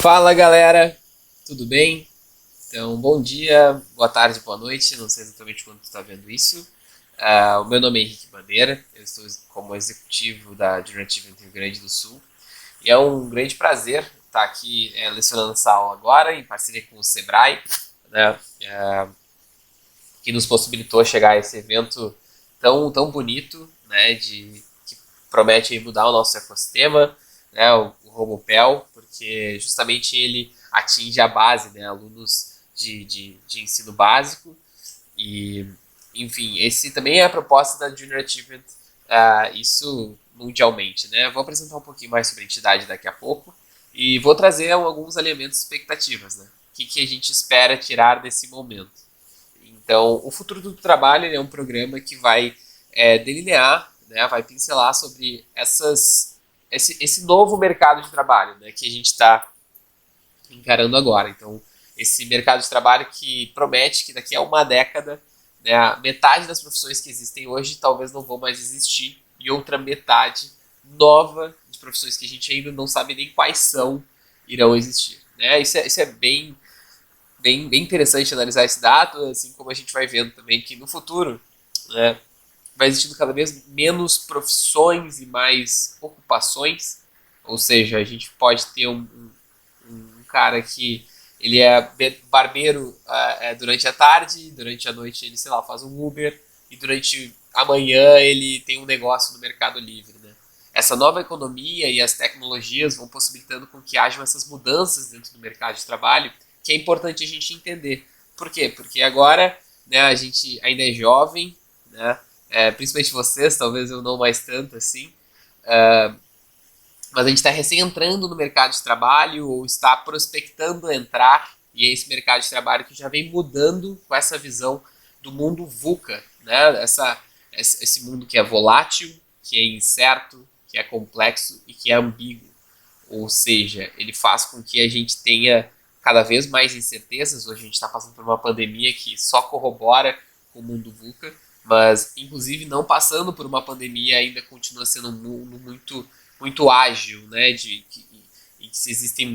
Fala galera, tudo bem? Então, bom dia, boa tarde, boa noite, não sei exatamente quando tu está vendo isso. O meu nome é Henrique Bandeira, eu estou como executivo da Generative Rio Grande do Sul e é um grande prazer estar aqui lecionando essa aula agora, em parceria com o Sebrae, né, que nos possibilitou chegar a esse evento tão bonito, né, que promete mudar o nosso ecossistema, né, o Robopel, porque justamente ele atinge a base, né, alunos de ensino básico e, enfim, esse também é a proposta da Junior Achievement, isso mundialmente, né. Vou apresentar um pouquinho mais sobre a entidade daqui a pouco e vou trazer alguns elementos expectativas, né, o que a gente espera tirar desse momento. Então, o Futuro do Trabalho é um programa que vai delinear, né, vai pincelar sobre esse novo mercado de trabalho, né, que a gente está encarando agora. Então, esse mercado de trabalho que promete que daqui a uma década, né, metade das profissões que existem hoje talvez não vão mais existir e outra metade nova de profissões que a gente ainda não sabe nem quais são irão existir. Né? Isso é bem interessante analisar esse dado, assim como a gente vai vendo também que no futuro, né, vai existindo cada vez menos profissões e mais ocupações, ou seja, a gente pode ter um cara que ele é barbeiro durante a tarde, durante a noite ele, sei lá, faz um Uber, e durante a manhã ele tem um negócio no Mercado Livre, né? Essa nova economia e as tecnologias vão possibilitando com que hajam essas mudanças dentro do mercado de trabalho, que é importante a gente entender. Por quê? Porque agora, né, a gente ainda é jovem, né? Principalmente vocês, talvez eu não mais tanto assim, mas a gente está recém entrando no mercado de trabalho ou está prospectando entrar, e é esse mercado de trabalho que já vem mudando com essa visão do mundo VUCA, né? Esse mundo que é volátil, que é incerto, que é complexo e que é ambíguo. Ou seja, ele faz com que a gente tenha cada vez mais incertezas. Hoje a gente está passando por uma pandemia que só corrobora com o mundo VUCA, mas inclusive não passando por uma pandemia ainda continua sendo um mundo muito ágil, né? E que existem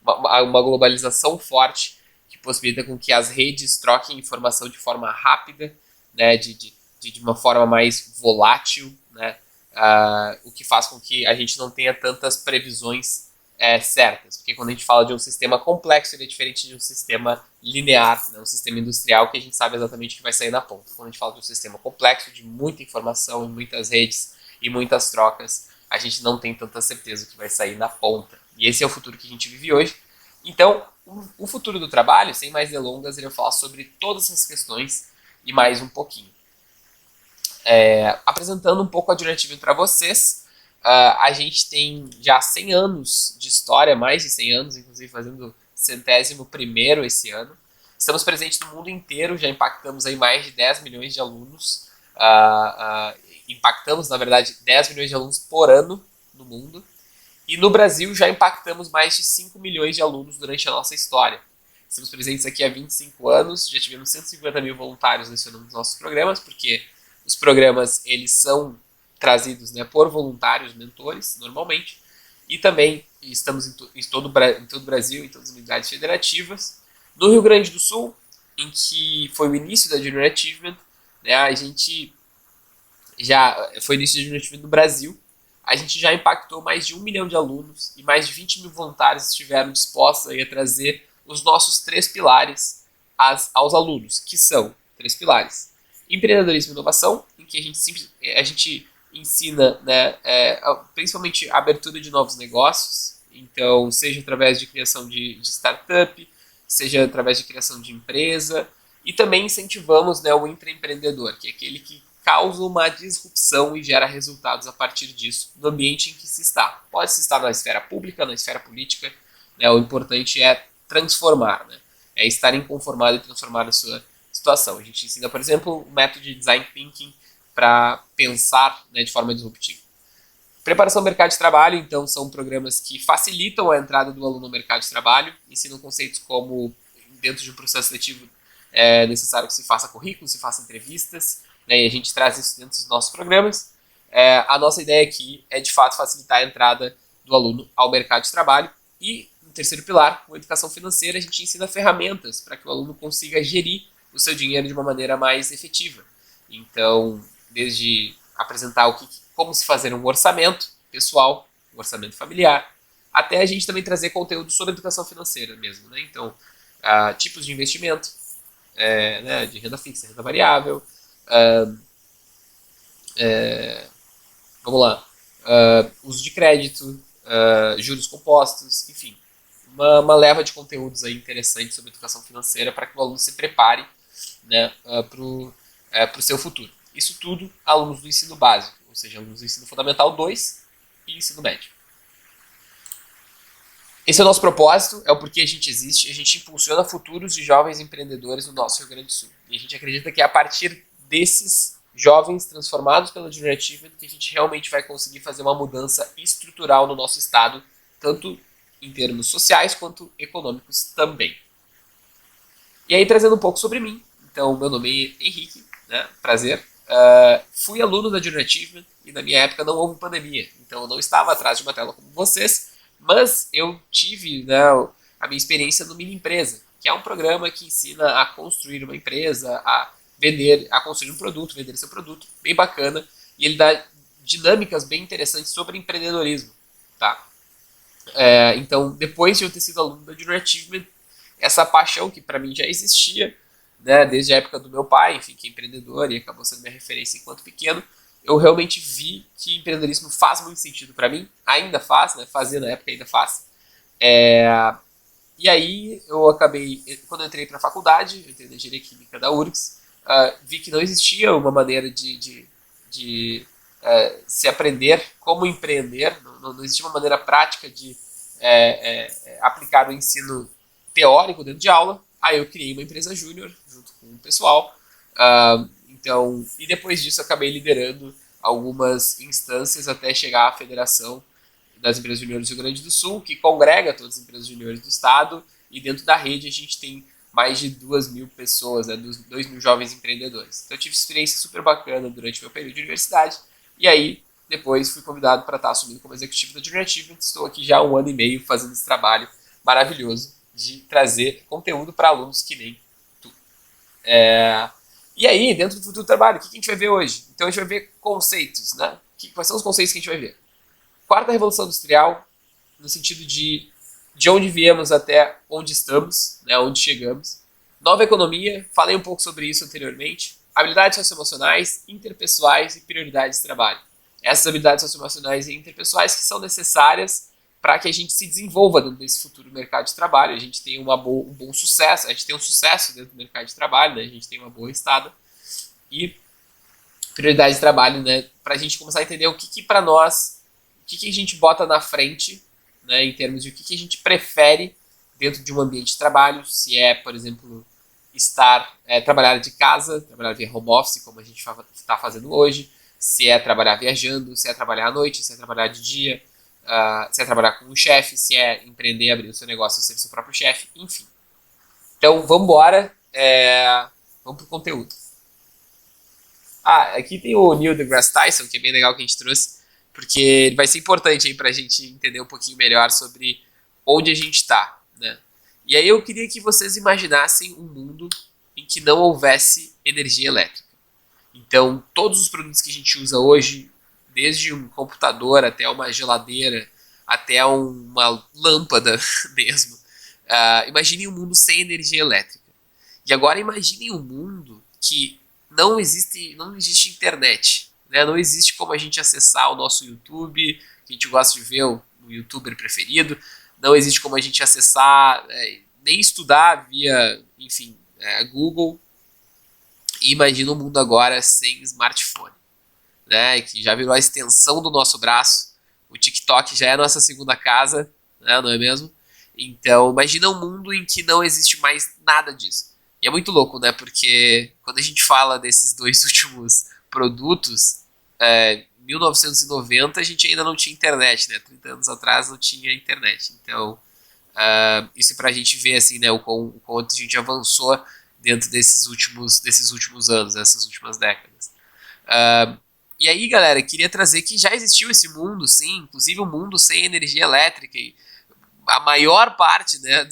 uma globalização forte que possibilita com que as redes troquem informação de forma rápida, né? De uma forma mais volátil, né? O que faz com que a gente não tenha tantas previsões certas, porque quando a gente fala de um sistema complexo, ele é diferente de um sistema linear, né? Um sistema industrial que a gente sabe exatamente o que vai sair na ponta. Quando a gente fala de um sistema complexo, de muita informação e muitas redes e muitas trocas, a gente não tem tanta certeza do que vai sair na ponta. E esse é o futuro que a gente vive hoje. Então, o futuro do trabalho, sem mais delongas, ele vai falar sobre todas essas questões e mais um pouquinho. Apresentando um pouco a Generative para vocês, a gente tem já 100 anos de história, mais de 100 anos, inclusive fazendo 100º esse ano. Estamos presentes no mundo inteiro, já impactamos aí mais de 10 milhões de alunos. Impactamos, na verdade, 10 milhões de alunos por ano no mundo. E no Brasil já impactamos mais de 5 milhões de alunos durante a nossa história. Estamos presentes aqui há 25 anos, já tivemos 150 mil voluntários lecionando os nossos programas, porque os programas eles são trazidos, né, por voluntários, mentores, normalmente, e também estamos em todo o Brasil, em todas as unidades federativas. No Rio Grande do Sul, em que foi o início da Junior Achievement, né, a gente já foi o início da Junior Achievement no Brasil, a gente já impactou mais de 1 milhão de alunos e mais de 20 mil voluntários estiveram dispostos a trazer os nossos 3 pilares aos alunos, que são 3 pilares. Empreendedorismo e inovação, em que a gente ensina, né, principalmente a abertura de novos negócios, então seja através de criação de startup, seja através de criação de empresa, e também incentivamos, né, o intraempreendedor, que é aquele que causa uma disrupção e gera resultados a partir disso no ambiente em que se está. Pode se estar na esfera pública, na esfera política, né, o importante é transformar, né, é estar inconformado e transformar a sua situação. A gente ensina, por exemplo, o método de Design Thinking para pensar, né, de forma disruptiva. Preparação ao mercado de trabalho, então, são programas que facilitam a entrada do aluno no mercado de trabalho, ensinam conceitos como, dentro de um processo seletivo, é necessário que se faça currículo, se faça entrevistas, né, e a gente traz isso dentro dos nossos programas. A nossa ideia aqui é, de fato, facilitar a entrada do aluno ao mercado de trabalho. E no terceiro pilar, com a educação financeira, a gente ensina ferramentas para que o aluno consiga gerir o seu dinheiro de uma maneira mais efetiva. Então, desde apresentar como se fazer um orçamento pessoal, um orçamento familiar, até a gente também trazer conteúdo sobre educação financeira mesmo, né? Então, tipos de investimento, né, de renda fixa, renda variável, vamos lá, uso de crédito, juros compostos, enfim, uma leva de conteúdos aí interessantes sobre educação financeira para que o aluno se prepare, né, para o seu futuro. Isso tudo alunos do ensino básico, ou seja, alunos do ensino fundamental 2 e ensino médio. Esse é o nosso propósito, é o porquê a gente existe. A gente impulsiona futuros de jovens empreendedores no nosso Rio Grande do Sul. E a gente acredita que é a partir desses jovens transformados pela Junior Achievement que a gente realmente vai conseguir fazer uma mudança estrutural no nosso estado, tanto em termos sociais quanto econômicos também. E aí, trazendo um pouco sobre mim. Então, meu nome é Henrique, né? Prazer. Fui aluno da Junior Achievement e na minha época não houve pandemia. Então, eu não estava atrás de uma tela como vocês, mas eu tive, né, a minha experiência no Mini Empresa, que é um programa que ensina a construir uma empresa, a construir um produto, vender seu produto, bem bacana, e ele dá dinâmicas bem interessantes sobre empreendedorismo, tá? Então, depois de eu ter sido aluno da Junior Achievement, essa paixão que para mim já existia, né, desde a época do meu pai, enfim, que é empreendedor e acabou sendo minha referência enquanto pequeno, eu realmente vi que empreendedorismo faz muito sentido para mim, ainda faz, né, fazia na época, ainda faz. E aí eu acabei, quando eu entrei para a faculdade, eu entrei na engenharia química da URGS, vi que não existia uma maneira de se aprender como empreender, não existia uma maneira prática de aplicar o ensino teórico dentro de aula. Aí eu criei uma empresa júnior junto com o pessoal. Então, e depois disso acabei liderando algumas instâncias até chegar à Federação das Empresas Júniores do Rio Grande do Sul, que congrega todas as empresas júniores do estado, e dentro da rede a gente tem mais de 2.000 pessoas, né, 2.000 jovens empreendedores. Então eu tive experiência super bacana durante meu período de universidade, e aí depois fui convidado para estar assumindo como executivo da Junior Achievement. Estou aqui já há 1 ano e meio fazendo esse trabalho maravilhoso de trazer conteúdo para alunos que nem tu. E aí, dentro do futuro do trabalho, o que a gente vai ver hoje? Então a gente vai ver conceitos, né? Quais são os conceitos que a gente vai ver? Quarta Revolução Industrial, no sentido de onde viemos até onde estamos, né, onde chegamos. Nova economia, falei um pouco sobre isso anteriormente. Habilidades socioemocionais, interpessoais e prioridades de trabalho. Essas habilidades socioemocionais e interpessoais que são necessárias para que a gente se desenvolva dentro desse futuro mercado de trabalho, a gente tem um bom sucesso, a gente tem um sucesso dentro do mercado de trabalho, né, a gente tem uma boa estada. E prioridades de trabalho, né, para a gente começar a entender o que para nós, o que a gente bota na frente, né, em termos de o que a gente prefere dentro de um ambiente de trabalho, se é, por exemplo, trabalhar de casa, trabalhar via home office, como a gente está fazendo hoje, se é trabalhar viajando, se é trabalhar à noite, se é trabalhar de dia, se é trabalhar com um chefe, se é empreender, abrir o seu negócio, ser seu próprio chefe, enfim. Então, vamos embora, vamos para o conteúdo. Aqui tem o Neil deGrasse Tyson, que é bem legal que a gente trouxe, porque ele vai ser importante aí para a gente entender um pouquinho melhor sobre onde a gente está, né? E aí eu queria que vocês imaginassem um mundo em que não houvesse energia elétrica. Então, todos os produtos que a gente usa hoje, desde um computador até uma geladeira, até uma lâmpada mesmo, imaginem um mundo sem energia elétrica. E agora imaginem um mundo que não existe internet, né? Não existe como a gente acessar o nosso YouTube, que a gente gosta de ver o youtuber preferido, não existe como a gente acessar, nem estudar via, enfim, Google. E imagina um mundo agora sem smartphone, né? Que já virou a extensão do nosso braço. O TikTok já é a nossa segunda casa, né? Não é mesmo? Então, imagina um mundo em que não existe mais nada disso. E é muito louco, né? Porque quando a gente fala desses dois últimos produtos, em 1990 a gente ainda não tinha internet, né? 30 anos atrás não tinha internet. Então, isso pra gente ver, assim, né? O quanto a gente avançou dentro desses últimos anos, dessas últimas décadas. E aí, galera, queria trazer que já existiu esse mundo, sim, inclusive um mundo sem energia elétrica. E a maior parte, né,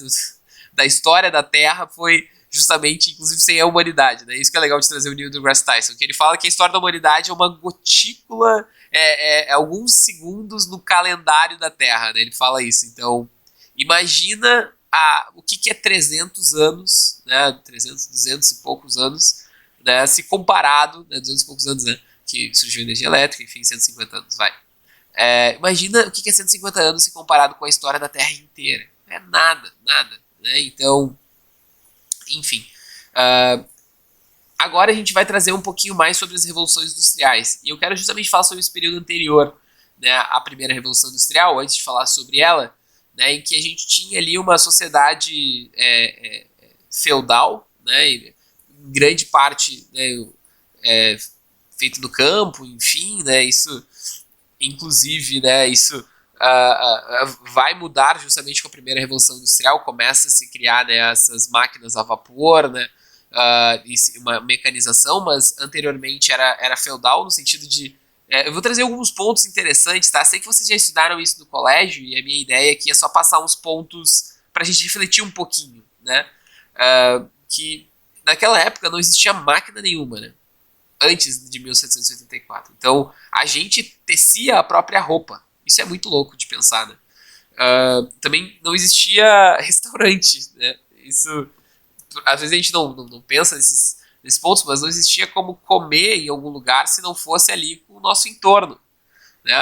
da história da Terra foi justamente, inclusive, sem a humanidade, né? Isso que é legal de trazer o Neil deGrasse Tyson, que ele fala que a história da humanidade é uma gotícula, alguns segundos no calendário da Terra, né? Ele fala isso. Então, imagina o que é 300 anos, né? 300, 200 e poucos anos, né? Se comparado, né? 200 e poucos anos, né? Que surgiu a energia elétrica, enfim, 150 anos, vai. Imagina o que é 150 anos se comparado com a história da Terra inteira. Não é nada, nada, né? Então, enfim. Agora a gente vai trazer um pouquinho mais sobre as revoluções industriais. E eu quero justamente falar sobre esse período anterior, né, à primeira revolução industrial, antes de falar sobre ela, né, em que a gente tinha ali uma sociedade feudal, né, em grande parte, né, feito no campo, enfim, né, isso, inclusive, né, isso vai mudar justamente com a primeira revolução industrial, começa a se criar, né, essas máquinas a vapor, né, uma mecanização, mas anteriormente era feudal no sentido de eu vou trazer alguns pontos interessantes, tá? Sei que vocês já estudaram isso no colégio e a minha ideia aqui é só passar uns pontos pra gente refletir um pouquinho, né? Que naquela época não existia máquina nenhuma, né? Antes de 1784. Então, a gente tecia a própria roupa. Isso é muito louco de pensar, né? Também não existia restaurante, né? Isso, às vezes a gente não pensa nesses pontos, mas não existia como comer em algum lugar se não fosse ali com o nosso entorno, né?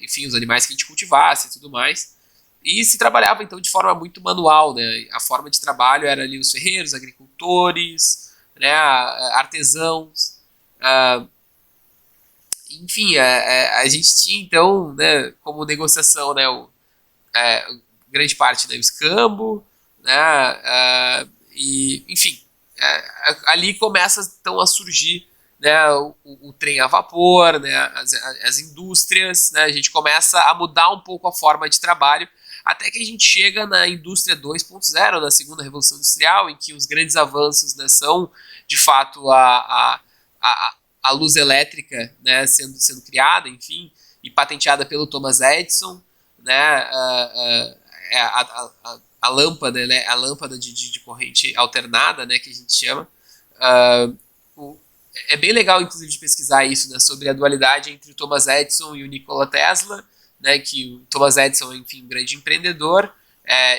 Enfim, os animais que a gente cultivasse e tudo mais. E se trabalhava, então, de forma muito manual, né? A forma de trabalho era ali os ferreiros, agricultores, né? Artesãos. Enfim, a gente tinha, então, né, como negociação, né, grande parte do escambo, né, e, enfim, ali começa então a surgir, né, o trem a vapor, né, as indústrias, né, a gente começa a mudar um pouco a forma de trabalho, até que a gente chega na indústria 2.0, na segunda revolução industrial, em que os grandes avanços, né, são, de fato, a luz elétrica, né, sendo criada, enfim, e patenteada pelo Thomas Edison, né, a lâmpada, né, a lâmpada de corrente alternada, né, que a gente chama. É bem legal, inclusive, de pesquisar isso, né, sobre a dualidade entre o Thomas Edison e o Nikola Tesla, né, que o Thomas Edison é, enfim, um grande empreendedor,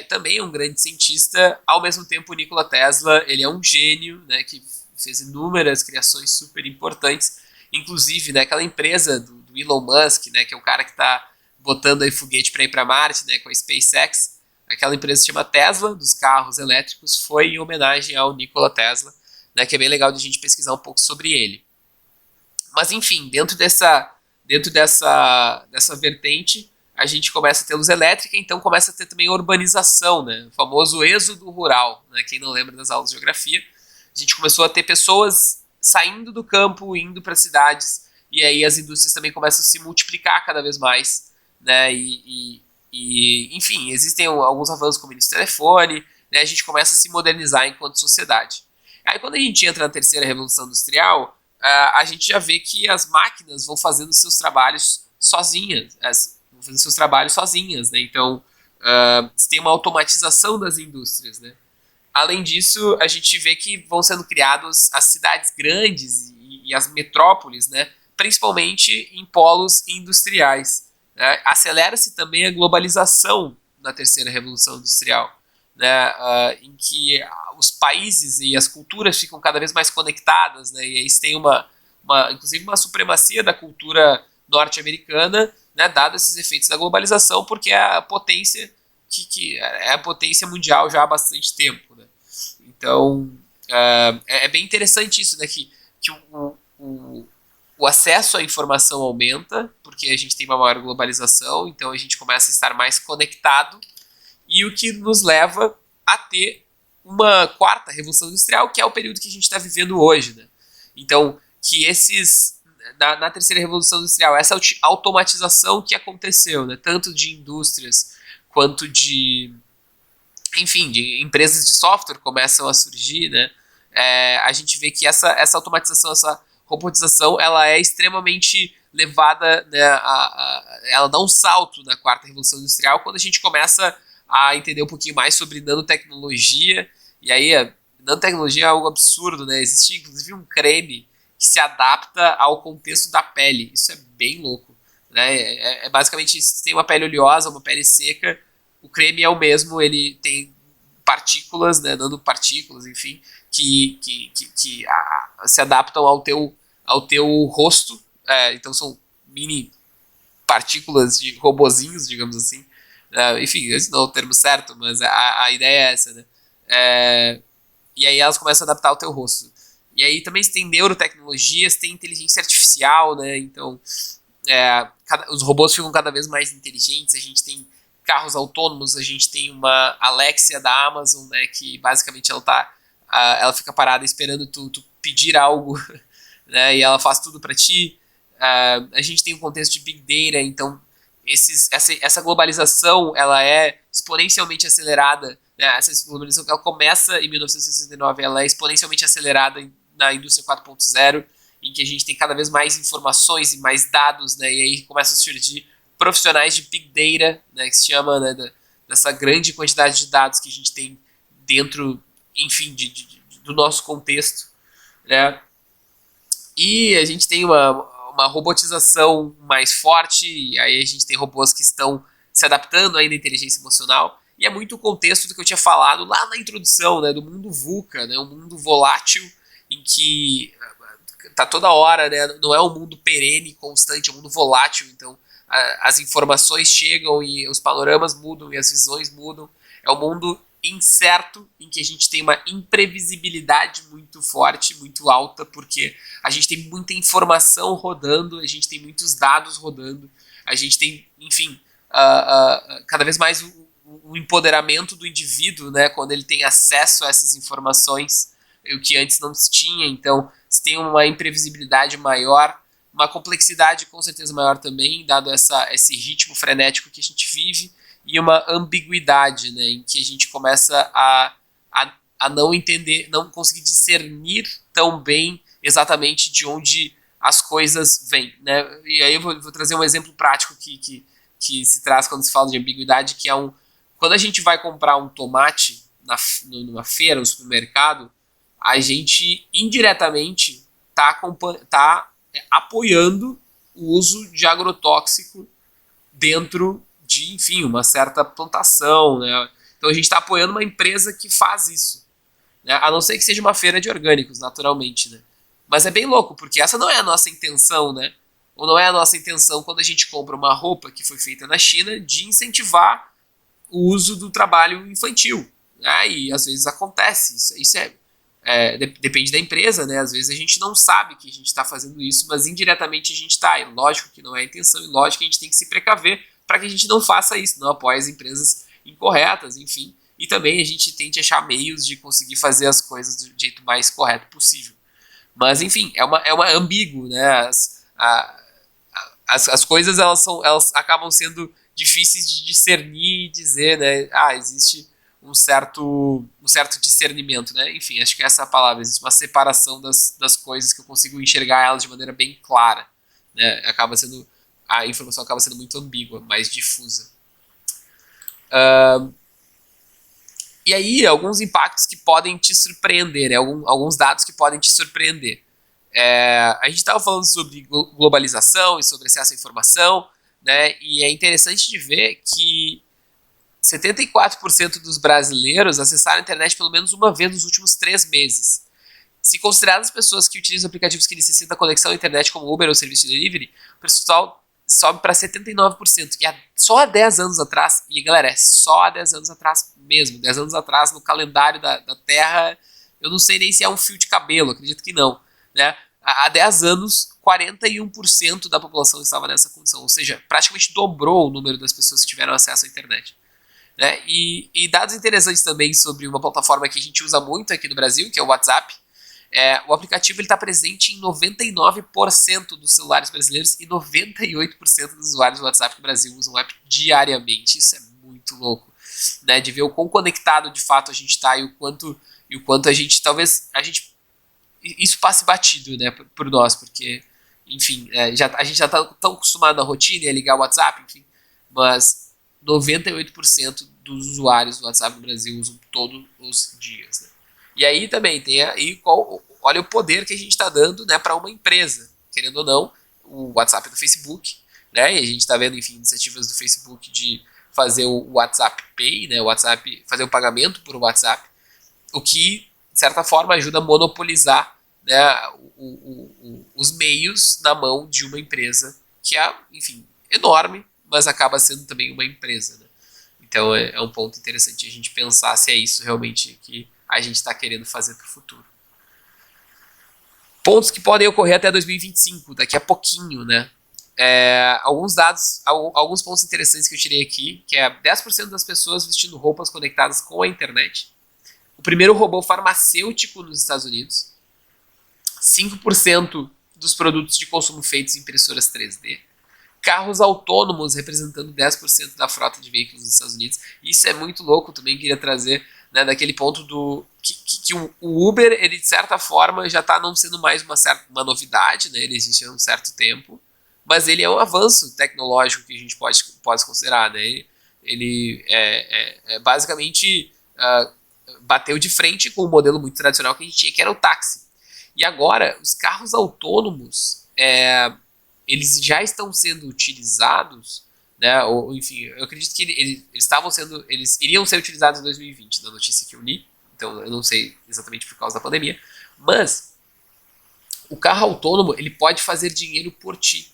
também é um grande cientista, ao mesmo tempo o Nikola Tesla, ele é um gênio, né, que fez inúmeras criações super importantes, inclusive, né, aquela empresa do Elon Musk, né, que é o cara que está botando aí foguete para ir para Marte, né, com a SpaceX, aquela empresa se chama Tesla, dos carros elétricos, foi em homenagem ao Nikola Tesla, né, que é bem legal de a gente pesquisar um pouco sobre ele. Mas, enfim, dentro dessa vertente, a gente começa a ter luz elétrica, então começa a ter também urbanização, né, o famoso êxodo rural, né, quem não lembra das aulas de geografia. A gente começou a ter pessoas saindo do campo, indo para cidades, e aí as indústrias também começam a se multiplicar cada vez mais, né, enfim, existem alguns avanços como o início do telefone, né, a gente começa a se modernizar enquanto sociedade. Aí quando a gente entra na terceira revolução industrial, a gente já vê que as máquinas vão fazendo seus trabalhos sozinhas, né, então você tem uma automatização das indústrias, né. Além disso, a gente vê que vão sendo criadas as cidades grandes e as metrópoles, né, principalmente em polos industriais. Né. Acelera-se também a globalização na terceira revolução industrial, né, em que os países e as culturas ficam cada vez mais conectadas, né, e aí você tem inclusive uma supremacia da cultura norte-americana, né, dado esses efeitos da globalização, porque é a potência que é a potência mundial já há bastante tempo, né? Então é bem interessante isso, né? Que o acesso à informação aumenta, porque a gente tem uma maior globalização, então a gente começa a estar mais conectado, e o que nos leva a ter uma quarta revolução industrial, que é o período que a gente está vivendo hoje, né? Então, que na terceira revolução industrial, essa automatização que aconteceu, né? Tanto de indústrias quanto de empresas de software começam a surgir, né? A gente vê que essa automatização, essa robotização, ela é extremamente levada, né, ela dá um salto na quarta revolução industrial quando a gente começa a entender um pouquinho mais sobre nanotecnologia. E aí, a nanotecnologia é algo absurdo, né? Existe inclusive um creme que se adapta ao contexto da pele. Isso é bem louco, né? Basicamente, se tem uma pele oleosa, uma pele seca, o creme é o mesmo, ele tem partículas, né, nanopartículas, enfim, que se adaptam ao teu rosto. Então são mini partículas de robozinhos, digamos assim. Enfim, esse não é o termo certo, mas a ideia é essa, né? E aí elas começam a adaptar ao teu rosto. E aí também você tem neurotecnologias, tem inteligência artificial, né? Então, os robôs ficam cada vez mais inteligentes, a gente tem carros autônomos, a gente tem uma Alexia da Amazon, né, que basicamente ela fica parada esperando tu pedir algo, né, e ela faz tudo para ti. A gente tem um contexto de Big Data, então essa globalização ela é exponencialmente acelerada, né, essa globalização que ela começa em 1969, ela é exponencialmente acelerada na indústria 4.0, em que a gente tem cada vez mais informações e mais dados, né, e aí começa a surgir profissionais de Big Data, né, que se chama, né, dessa grande quantidade de dados que a gente tem dentro, enfim, do nosso contexto, né? E a gente tem uma robotização mais forte, e aí a gente tem robôs que estão se adaptando ainda à inteligência emocional, e é muito o contexto do que eu tinha falado lá na introdução, né, do mundo VUCA, né, um mundo volátil em que tá toda hora, né, não é um mundo perene, constante, é um mundo volátil, então as informações chegam e os panoramas mudam e as visões mudam. É um mundo incerto em que a gente tem uma imprevisibilidade muito forte, muito alta, porque a gente tem muita informação rodando, a gente tem muitos dados rodando, a gente tem, enfim, cada vez mais o empoderamento do indivíduo, né, quando ele tem acesso a essas informações, o que antes não se tinha. Então, se tem uma imprevisibilidade maior, uma complexidade com certeza maior também, dado esse ritmo frenético que a gente vive, e uma ambiguidade, né, em que a gente começa a não entender, não conseguir discernir tão bem exatamente de onde as coisas vêm, né? E aí eu vou trazer um exemplo prático que se traz quando se fala de ambiguidade, que é quando a gente vai comprar um tomate numa feira, no supermercado, a gente indiretamente tá apoiando o uso de agrotóxico dentro de, enfim, uma certa plantação, né? Então a gente está apoiando uma empresa que faz isso, né? A não ser que seja uma feira de orgânicos, naturalmente, né? Mas é bem louco, porque essa não é a nossa intenção, né? Ou não é a nossa intenção quando a gente compra uma roupa que foi feita na China de incentivar o uso do trabalho infantil, né? E às vezes acontece, isso depende da empresa, né? Às vezes a gente não sabe que a gente está fazendo isso, mas indiretamente a gente está. Lógico que não é a intenção, e lógico que a gente tem que se precaver para que a gente não faça isso, não apoie as empresas incorretas, enfim. E também a gente tente achar meios de conseguir fazer as coisas do jeito mais correto possível. Mas, enfim, é uma ambíguo, né? As coisas elas acabam sendo difíceis de discernir e dizer, né? Existe um certo discernimento, né? Enfim, acho que essa é a palavra. Existe uma separação das coisas que eu consigo enxergar elas de maneira bem clara, né? A informação acaba sendo muito ambígua, mais difusa. E aí, alguns impactos que podem te surpreender, né? Alguns dados que podem te surpreender. A gente estava falando sobre globalização e sobre acesso à informação, né? E é interessante de ver que 74% dos brasileiros acessaram a internet pelo menos uma vez nos últimos 3 meses. Se considerar as pessoas que utilizam aplicativos que necessitam conexão à internet, como Uber ou serviço de delivery, o percentual sobe para 79%. E só há 10 anos atrás, e galera, é só há 10 anos atrás mesmo, 10 anos atrás no calendário da Terra, eu não sei nem se é um fio de cabelo, acredito que não, né? Há 10 anos, 41% da população estava nessa condição, ou seja, praticamente dobrou o número das pessoas que tiveram acesso à internet. Né? E dados interessantes também sobre uma plataforma que a gente usa muito aqui no Brasil, que é o WhatsApp. O aplicativo está presente em 99% dos celulares brasileiros e 98% dos usuários do WhatsApp no Brasil usam o app diariamente. Isso é muito louco, né? De ver o quão conectado de fato a gente está e o quanto a gente, talvez, isso passe batido, né, por nós, porque, enfim, a gente já está tão acostumado à rotina e a ligar o WhatsApp, enfim, mas 98% dos usuários do WhatsApp no Brasil usam todos os dias. Né? E aí também tem aí olha o poder que a gente está dando, né, para uma empresa. Querendo ou não, o WhatsApp é do Facebook, né, e a gente está vendo, enfim, iniciativas do Facebook de fazer o WhatsApp Pay, né, o WhatsApp, fazer o pagamento por WhatsApp, o que, de certa forma, ajuda a monopolizar, né, os meios na mão de uma empresa que é, enfim, enorme, mas acaba sendo também uma empresa. Né? Então é um ponto interessante a gente pensar se é isso realmente que a gente está querendo fazer para o futuro. Pontos que podem ocorrer até 2025, daqui a pouquinho, né? Alguns dados, alguns pontos interessantes que eu tirei aqui, que é 10% das pessoas vestindo roupas conectadas com a internet, o primeiro robô farmacêutico nos Estados Unidos, 5% dos produtos de consumo feitos em impressoras 3D, carros autônomos representando 10% da frota de veículos nos Estados Unidos. Isso é muito louco, também queria trazer, né, daquele ponto do que o Uber, ele de certa forma já está não sendo mais uma novidade, né, ele existe há um certo tempo, mas ele é um avanço tecnológico que a gente pode considerar. Né? Ele basicamente bateu de frente com um modelo muito tradicional que a gente tinha, que era o táxi. E agora, os carros autônomos, eles já estão sendo utilizados, né? Ou, enfim, eu acredito que eles iriam ser utilizados em 2020, na notícia que eu li, então eu não sei exatamente por causa da pandemia, mas o carro autônomo, ele pode fazer dinheiro por ti,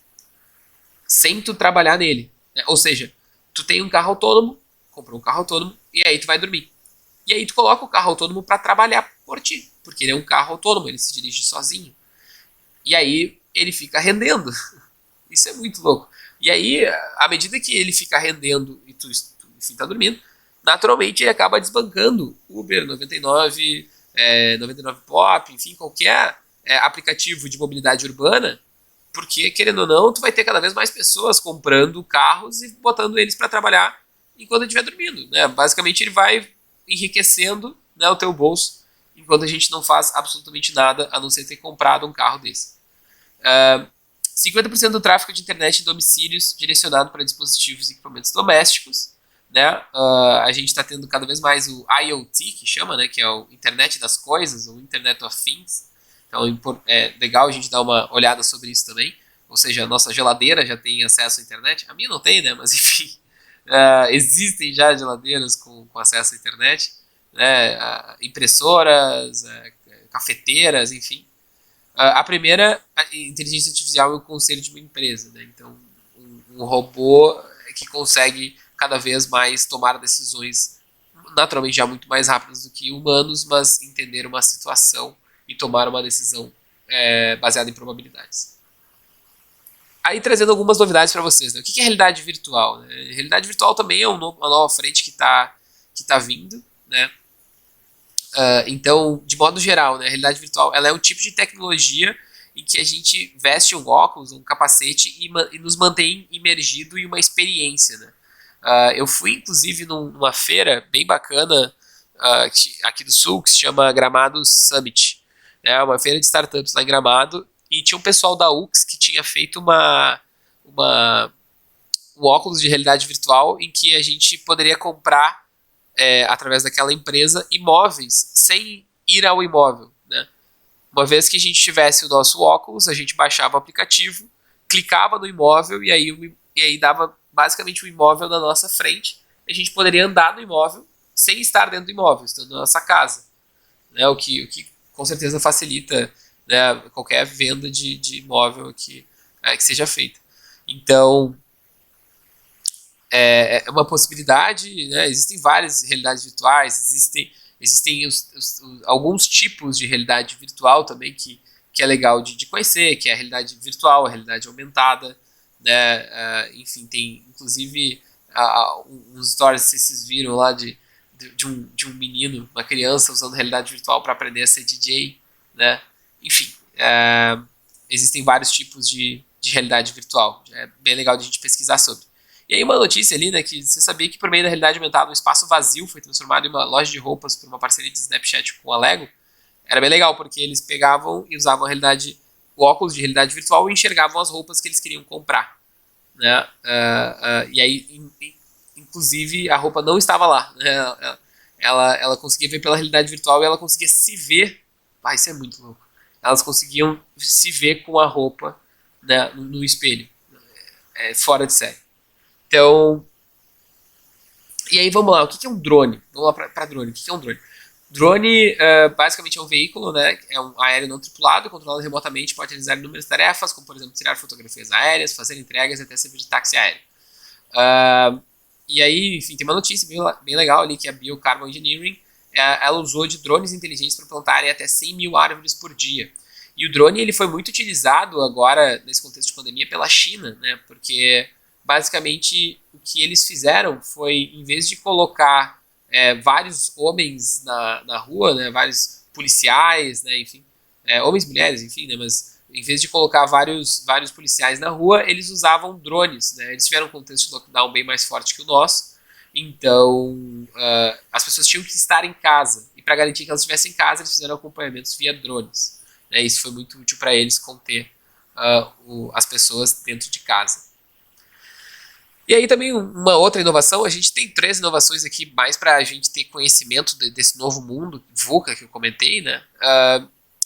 sem tu trabalhar nele, né? Ou seja, tu tem um carro autônomo, comprou um carro autônomo, e aí tu vai dormir. E aí tu coloca o carro autônomo para trabalhar por ti, porque ele é um carro autônomo, ele se dirige sozinho. E aí ele fica rendendo. Isso é muito louco. E aí, à medida que ele fica rendendo e tu enfim, tá dormindo, naturalmente ele acaba desbancando Uber, 99, 99 Pop, enfim, qualquer aplicativo de mobilidade urbana, porque, querendo ou não, tu vai ter cada vez mais pessoas comprando carros e botando eles para trabalhar enquanto ele estiver dormindo. Né? Basicamente ele vai enriquecendo, né, o teu bolso, enquanto a gente não faz absolutamente nada a não ser ter comprado um carro desse. 50% do tráfego de internet em domicílios direcionado para dispositivos e equipamentos domésticos. Né? A gente está tendo cada vez mais o IoT, que chama, né, que é o Internet das Coisas, ou Internet of Things. Então é legal a gente dar uma olhada sobre isso também. Ou seja, a nossa geladeira já tem acesso à internet. A minha não tem, né? Mas enfim, existem já geladeiras com acesso à internet. Né? Impressoras, cafeteiras, enfim. A primeira, a inteligência artificial é o conselho de uma empresa. Né? Então, um robô que consegue cada vez mais tomar decisões naturalmente já muito mais rápidas do que humanos, mas entender uma situação e tomar uma decisão baseada em probabilidades. Aí trazendo algumas novidades para vocês. Né? O que é realidade virtual? Né? Realidade virtual também é uma nova frente que está vindo. Né? Então, de modo geral, né, a realidade virtual ela é um tipo de tecnologia em que a gente veste um óculos, um capacete e nos mantém imergido em uma experiência. Né? Eu fui, inclusive, numa feira bem bacana aqui do Sul, que se chama Gramado Summit. É uma feira de startups lá em Gramado, e tinha um pessoal da UX que tinha feito um óculos de realidade virtual em que a gente poderia comprar, através daquela empresa, imóveis sem ir ao imóvel. Né? Uma vez que a gente tivesse o nosso óculos, a gente baixava o aplicativo, clicava no imóvel e aí dava basicamente o imóvel na nossa frente. A gente poderia andar no imóvel sem estar dentro do imóvel, estando na nossa casa. Né? O que com certeza facilita, né, qualquer venda de imóvel que seja feita. Então, é uma possibilidade. Né? Existem várias realidades virtuais, existem alguns tipos de realidade virtual também que é legal de conhecer, que é a realidade virtual, a realidade aumentada. Né? Enfim, tem inclusive uns stories, se vocês viram lá de um menino, uma criança usando realidade virtual para aprender a ser DJ. Né? Enfim, existem vários tipos de realidade virtual. É bem legal de a gente pesquisar sobre. E aí uma notícia ali, né, que você sabia que por meio da realidade aumentada um espaço vazio foi transformado em uma loja de roupas por uma parceria de Snapchat com a Lego. Era bem legal, porque eles pegavam e usavam o óculos de realidade virtual e enxergavam as roupas que eles queriam comprar. Né? E aí, em inclusive a roupa não estava lá, né? Ela conseguia ver pela realidade virtual e ela conseguia se ver. Ah, isso é muito louco. Elas conseguiam se ver com a roupa, né, no espelho. É fora de série. Então, e aí vamos lá, o que é um drone? Vamos lá para drone. O que é um drone? Drone basicamente é um veículo, né? É um aéreo não tripulado, controlado remotamente, pode realizar inúmeras tarefas, como por exemplo tirar fotografias aéreas, fazer entregas e até servir de táxi aéreo. E aí, enfim, tem uma notícia bem legal ali que a Biocarbon Engineering ela usou de drones inteligentes para plantarem até 100 mil árvores por dia. E o drone ele foi muito utilizado agora, nesse contexto de pandemia, pela China, né? Porque basicamente o que eles fizeram foi, em vez de colocar vários homens na rua, né? Vários policiais, né? Enfim, homens e mulheres, enfim, né? Mas em vez de colocar vários policiais na rua, eles usavam drones, né? Eles tiveram um contexto de lockdown bem mais forte que o nosso, então as pessoas tinham que estar em casa, e para garantir que elas estivessem em casa, eles fizeram acompanhamentos via drones, né? Isso foi muito útil para eles conter as pessoas dentro de casa. E aí também uma outra inovação, a gente tem 3 inovações aqui mais para a gente ter conhecimento desse novo mundo, VUCA, que eu comentei, né?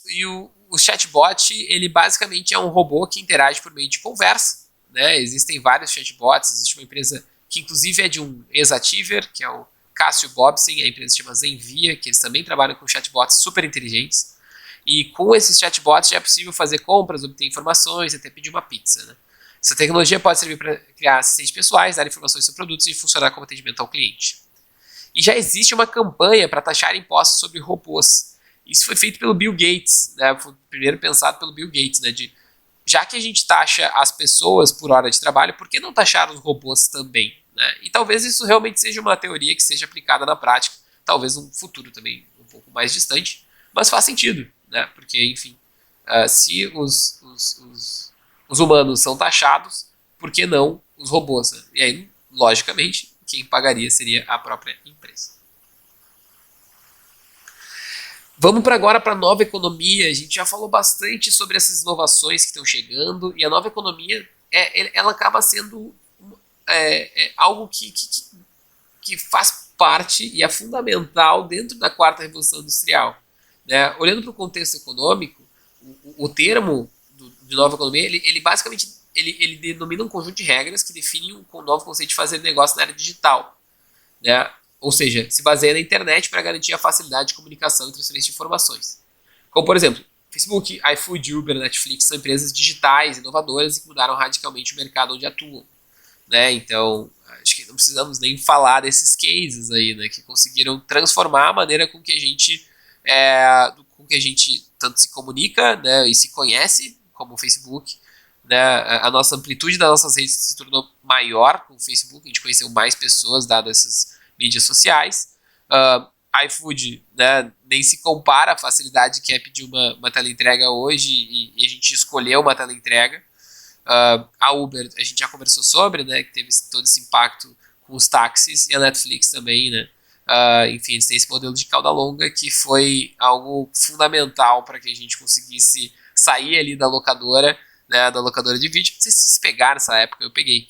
E o chatbot, ele basicamente é um robô que interage por meio de conversa, né? Existem vários chatbots, existe uma empresa que inclusive é de um ex-Ativer, que é o Cássio Bobsen, a empresa se chama Zenvia, que eles também trabalham com chatbots super inteligentes, e com esses chatbots já é possível fazer compras, obter informações, até pedir uma pizza, né? Essa tecnologia pode servir para criar assistentes pessoais, dar informações sobre produtos e funcionar como atendimento ao cliente. E já existe uma campanha para taxar impostos sobre robôs. Isso foi feito pelo Bill Gates, né? Foi primeiro pensado pelo Bill Gates, né? Já que a gente taxa as pessoas por hora de trabalho, por que não taxar os robôs também? Né? E talvez isso realmente seja uma teoria que seja aplicada na prática, talvez um futuro também um pouco mais distante, mas faz sentido, né? Porque, enfim, se os humanos são taxados, por que não os robôs? Né? E aí, logicamente, quem pagaria seria a própria empresa. Vamos agora para a nova economia. A gente já falou bastante sobre essas inovações que estão chegando, e a nova economia ela acaba sendo algo que faz parte e é fundamental dentro da quarta revolução industrial. Né? Olhando para o contexto econômico, o termo de nova economia, ele basicamente ele denomina um conjunto de regras que definem um novo conceito de fazer negócio na área digital. Né? Ou seja, se baseia na internet para garantir a facilidade de comunicação e transferência de informações. Como, por exemplo, Facebook, iFood, Uber, Netflix são empresas digitais, inovadoras e que mudaram radicalmente o mercado onde atuam. Né? Então, acho que não precisamos nem falar desses cases aí, né, que conseguiram transformar a maneira com que a gente tanto se comunica, né, e se conhece, como o Facebook. Né, a nossa amplitude das nossas redes se tornou maior com o Facebook, a gente conheceu mais pessoas dadas essas mídias sociais. iFood, né, nem se compara a facilidade que é pedir uma teleentrega hoje e a gente escolheu uma teleentrega. A Uber, a gente já conversou sobre, né, que teve todo esse impacto com os táxis, e a Netflix também, né. Enfim, eles têm esse modelo de cauda longa que foi algo fundamental para que a gente conseguisse sair ali da locadora, né, da locadora de vídeo. Não sei se vocês pegaram essa época, eu peguei.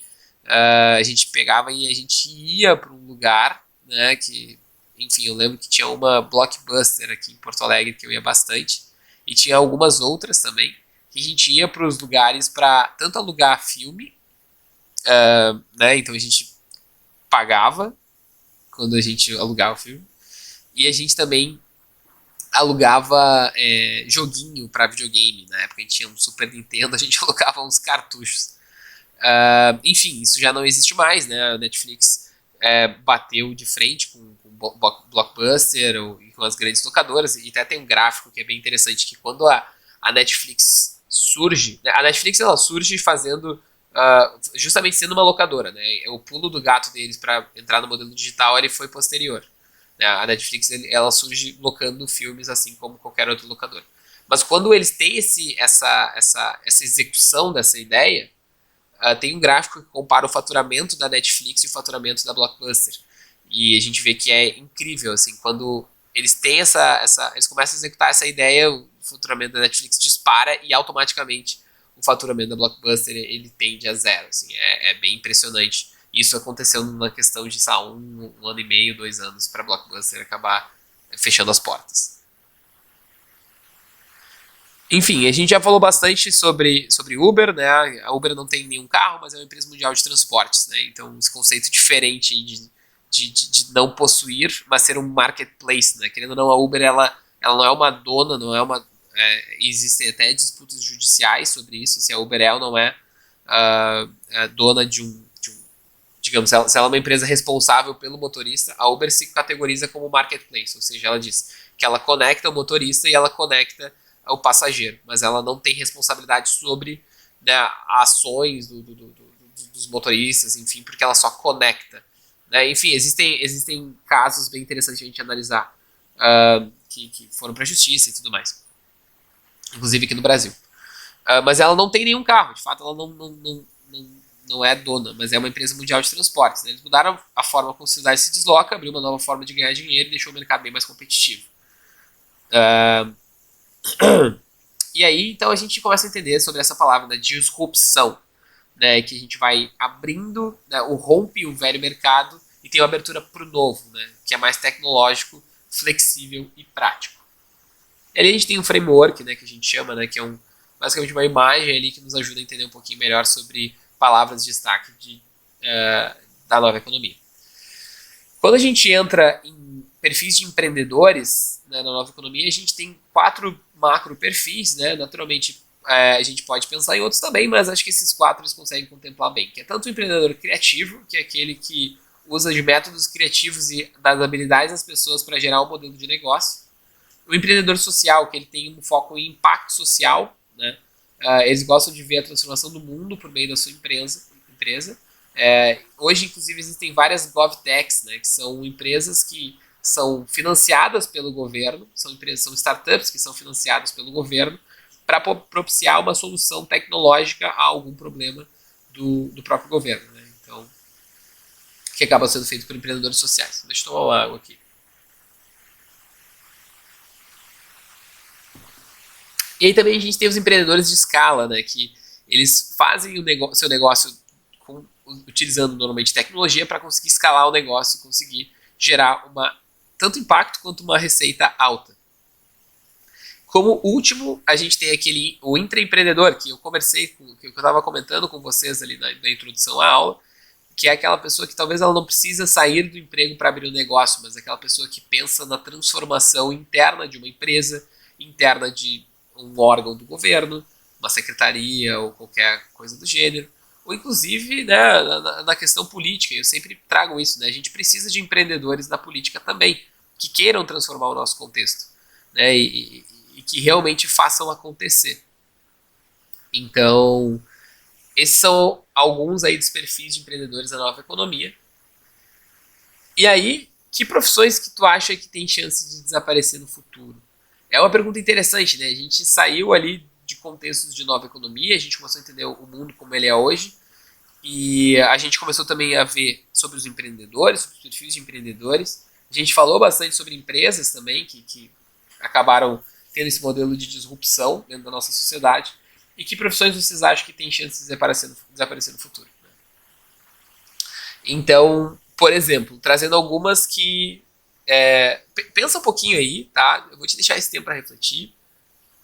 A gente pegava e a gente ia para um lugar, né, que, enfim, eu lembro que tinha uma Blockbuster aqui em Porto Alegre que eu ia bastante, e tinha algumas outras também, que a gente ia para os lugares para tanto alugar filme, né, então a gente pagava quando a gente alugava o filme, e a gente também alugava joguinho para videogame. Na época a gente tinha um Super Nintendo, a gente alugava uns cartuchos. Enfim, isso já não existe mais, né? A Netflix bateu de frente com Blockbuster e com as grandes locadoras, e até tem um gráfico que é bem interessante, que quando a Netflix surge, né? A Netflix ela surge fazendo justamente sendo uma locadora, né? O pulo do gato deles para entrar no modelo digital ele foi posterior. A Netflix ela surge locando filmes assim como qualquer outro locador. Mas quando eles têm essa execução dessa ideia, tem um gráfico que compara o faturamento da Netflix e o faturamento da Blockbuster. E a gente vê que é incrível, assim, quando eles têm eles começam a executar essa ideia, o faturamento da Netflix dispara e automaticamente o faturamento da Blockbuster ele tende a zero. Assim, é bem impressionante. Isso aconteceu numa questão de, sei lá, um ano e meio, 2 anos, para a Blockbuster acabar fechando as portas. Enfim, a gente já falou bastante sobre Uber, né? A Uber não tem nenhum carro, mas é uma empresa mundial de transportes, né? Então, esse conceito diferente aí de não possuir, mas ser um marketplace, né? Querendo ou não, a Uber, ela não é uma dona, não é uma... existem até disputas judiciais sobre isso, se a Uber é ou não é dona de um... Digamos, se ela é uma empresa responsável pelo motorista, a Uber se categoriza como marketplace, ou seja, ela diz que ela conecta o motorista e ela conecta o passageiro, mas ela não tem responsabilidade sobre, né, ações dos motoristas, enfim, porque ela só conecta. Né? Enfim, existem casos bem interessantes a gente analisar que foram para a justiça e tudo mais, inclusive aqui no Brasil. Mas ela não tem nenhum carro, de fato ela não é dona, mas é uma empresa mundial de transportes. Né? Eles mudaram a forma como a sociedade se desloca, abriu uma nova forma de ganhar dinheiro e deixou o mercado bem mais competitivo. E aí, então, a gente começa a entender sobre essa palavra, né, disrupção, né, que a gente vai abrindo, né, rompe o velho mercado e tem uma abertura para o novo, né, que é mais tecnológico, flexível e prático. E ali a gente tem um framework, né, que a gente chama, né, que é basicamente uma imagem ali que nos ajuda a entender um pouquinho melhor sobre palavras de destaque da nova economia. Quando a gente entra em perfis de empreendedores, né, na nova economia, a gente tem 4 macro perfis, né? Naturalmente a gente pode pensar em outros também, mas acho que esses 4 eles conseguem contemplar bem, que é tanto o empreendedor criativo, que é aquele que usa de métodos criativos e das habilidades das pessoas para gerar um modelo de negócio, o empreendedor social, que ele tem um foco em impacto social, né? Eles gostam de ver a transformação do mundo por meio da sua empresa. Hoje, inclusive, existem várias GovTechs, né, que são empresas que são financiadas pelo governo, são startups que são financiadas pelo governo para propiciar uma solução tecnológica a algum problema do próprio governo. Né? Então, que acaba sendo feito por empreendedores sociais. Deixa eu tomar uma água aqui. E aí também a gente tem os empreendedores de escala, né, que eles fazem seu negócio utilizando normalmente tecnologia para conseguir escalar o negócio e conseguir gerar tanto impacto quanto uma receita alta. Como último, a gente tem o intraempreendedor, que eu conversei, que eu estava comentando com vocês ali na introdução à aula, que é aquela pessoa que talvez ela não precisa sair do emprego para abrir um negócio, mas aquela pessoa que pensa na transformação interna de uma empresa, interna de um órgão do governo, uma secretaria ou qualquer coisa do gênero, ou inclusive, né, na questão política. Eu sempre trago isso, né? A gente precisa de empreendedores na política também, que queiram transformar o nosso contexto, né, e que realmente façam acontecer. Então, esses são alguns aí dos perfis de empreendedores da nova economia. E aí, que profissões que tu acha que tem chance de desaparecer no futuro? É uma pergunta interessante, né? A gente saiu ali de contextos de nova economia, a gente começou a entender o mundo como ele é hoje, e a gente começou também a ver sobre os empreendedores, sobre os perfis de empreendedores. A gente falou bastante sobre empresas também, que acabaram tendo esse modelo de disrupção dentro da nossa sociedade. E que profissões vocês acham que tem chance de desaparecer no futuro? Então, por exemplo, trazendo algumas que... pensa um pouquinho aí, tá? Eu vou te deixar esse tempo para refletir.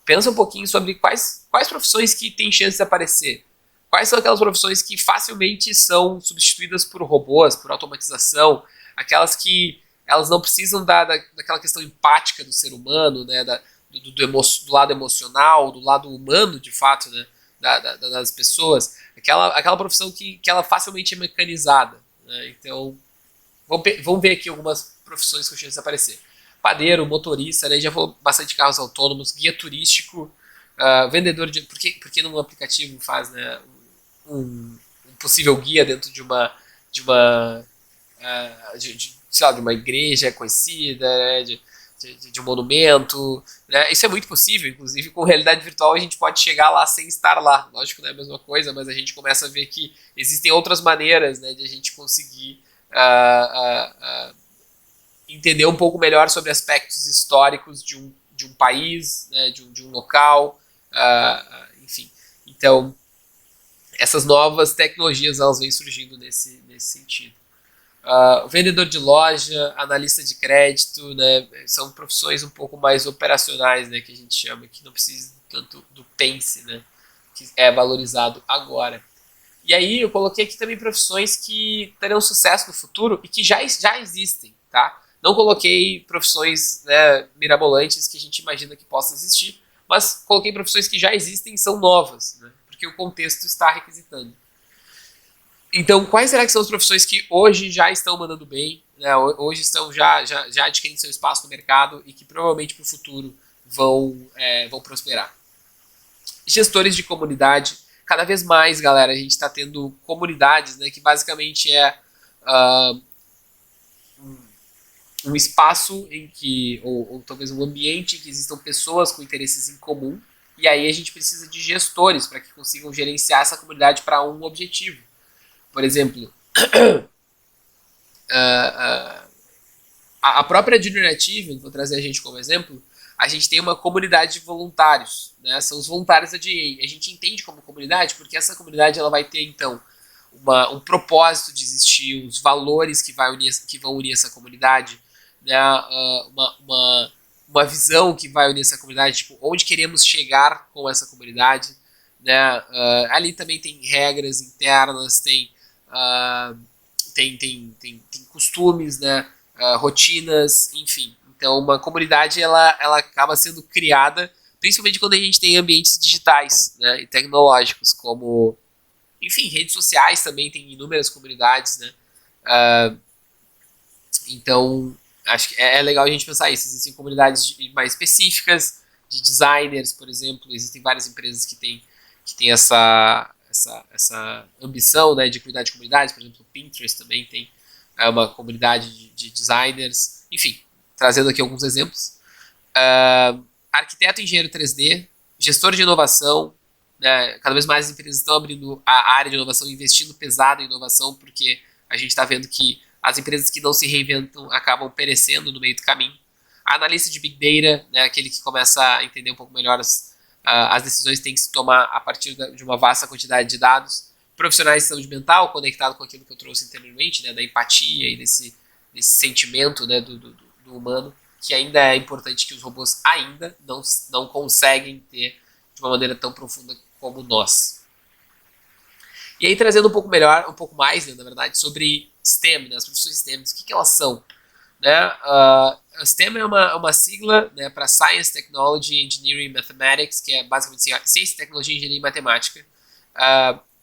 Pensa um pouquinho sobre quais profissões que têm chance de aparecer. Quais são aquelas profissões que facilmente são substituídas por robôs, por automatização, aquelas que elas não precisam daquela questão empática do ser humano, né, do lado emocional, do lado humano, de fato, né, das pessoas, aquela profissão que ela facilmente é mecanizada. Né? Então, vamos ver aqui algumas profissões que eu chance de aparecer. Padeiro, motorista, né, já falou bastante de carros autônomos, guia turístico, vendedor de... Por que num aplicativo faz, né, um possível guia dentro de uma sei lá, de uma igreja conhecida, né, de um monumento, né? Isso é muito possível, inclusive com realidade virtual a gente pode chegar lá sem estar lá. Lógico que não é a mesma coisa, mas a gente começa a ver que existem outras maneiras, né, de a gente conseguir entender um pouco melhor sobre aspectos históricos de um país, né, de um local, enfim. Então, essas novas tecnologias elas vêm surgindo nesse sentido. Vendedor de loja, analista de crédito, né, são profissões um pouco mais operacionais, né, que a gente chama, que não precisa tanto do pense, né, que é valorizado agora. E aí eu coloquei aqui também profissões que terão sucesso no futuro e que já existem, tá? Não coloquei profissões, né, mirabolantes que a gente imagina que possam existir, mas coloquei profissões que já existem e são novas, né, porque o contexto está requisitando. Então, quais será que são as profissões que hoje já estão mandando bem, né, hoje estão já adquirindo seu espaço no mercado e que provavelmente para o futuro vão prosperar? Gestores de comunidade, cada vez mais, galera, a gente está tendo comunidades, né, que basicamente é um espaço em que, ou talvez um ambiente em que existam pessoas com interesses em comum, e aí a gente precisa de gestores para que consigam gerenciar essa comunidade para um objetivo. Por exemplo, a própria Junior Achievement, vou trazer a gente como exemplo, a gente tem uma comunidade de voluntários, né? São os voluntários da GA. A gente entende como comunidade porque essa comunidade ela vai ter, então, um propósito de existir, os valores que vão unir essa comunidade, né? Uma visão que vai unir essa comunidade, tipo, onde queremos chegar com essa comunidade, né? Ali também tem regras internas, tem costumes, né? Rotinas, enfim. Então, uma comunidade ela acaba sendo criada, principalmente quando a gente tem ambientes digitais, né, e tecnológicos, como, enfim, redes sociais também tem inúmeras comunidades, né? Então, acho que é legal a gente pensar isso. Existem comunidades mais específicas, de designers, por exemplo. Existem várias empresas que têm essa ambição, né, de cuidar de comunidades. Por exemplo, o Pinterest também tem uma comunidade de designers. Enfim, trazendo aqui alguns exemplos. Arquiteto e engenheiro 3D, gestor de inovação, né, cada vez mais as empresas estão abrindo a área de inovação, investindo pesado em inovação, porque a gente está vendo que as empresas que não se reinventam acabam perecendo no meio do caminho. Analista de Big Data, né, aquele que começa a entender um pouco melhor as decisões que tem que se tomar a partir de uma vasta quantidade de dados. Profissionais de saúde mental, conectado com aquilo que eu trouxe anteriormente, né, da empatia e desse sentimento, né, do humano, que ainda é importante, que os robôs ainda não conseguem ter de uma maneira tão profunda como nós. E aí, trazendo um pouco mais, né, na verdade, sobre STEM, né, as profissões STEM, o que elas são? Né? A STEM é uma sigla, né, para Science, Technology, Engineering, Mathematics, que é basicamente assim, ciência, tecnologia, engenharia e matemática.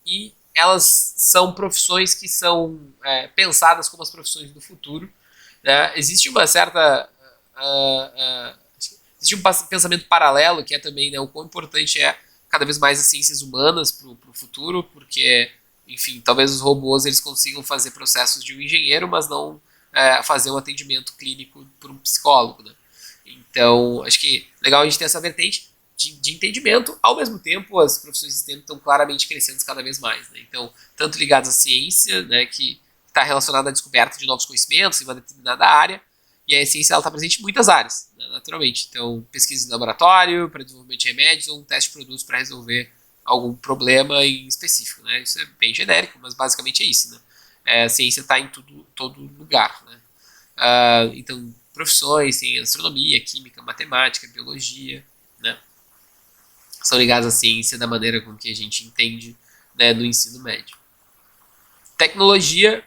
E elas são profissões que são pensadas como as profissões do futuro. Né? Existe uma certa... existe um pensamento paralelo, que é também, né, o quão importante é cada vez mais as ciências humanas para o futuro, porque, enfim, talvez os robôs eles consigam fazer processos de um engenheiro, mas não fazer um atendimento clínico por um psicólogo, né? Então, acho que é legal a gente ter essa vertente de entendimento. Ao mesmo tempo, as profissões de STEM estão claramente crescendo cada vez mais, né? Então, tanto ligadas à ciência, né, que está relacionada à descoberta de novos conhecimentos em uma determinada área, e a ciência está presente em muitas áreas, né, naturalmente. Então, pesquisa em laboratório para desenvolvimento de remédios ou um teste de produtos para resolver algum problema em específico, né? Isso é bem genérico, mas basicamente é isso, né? A ciência está em todo lugar, né? Então, profissões, tem astronomia, química, matemática, biologia, né? São ligadas à ciência da maneira com que a gente entende, né, no ensino médio. Tecnologia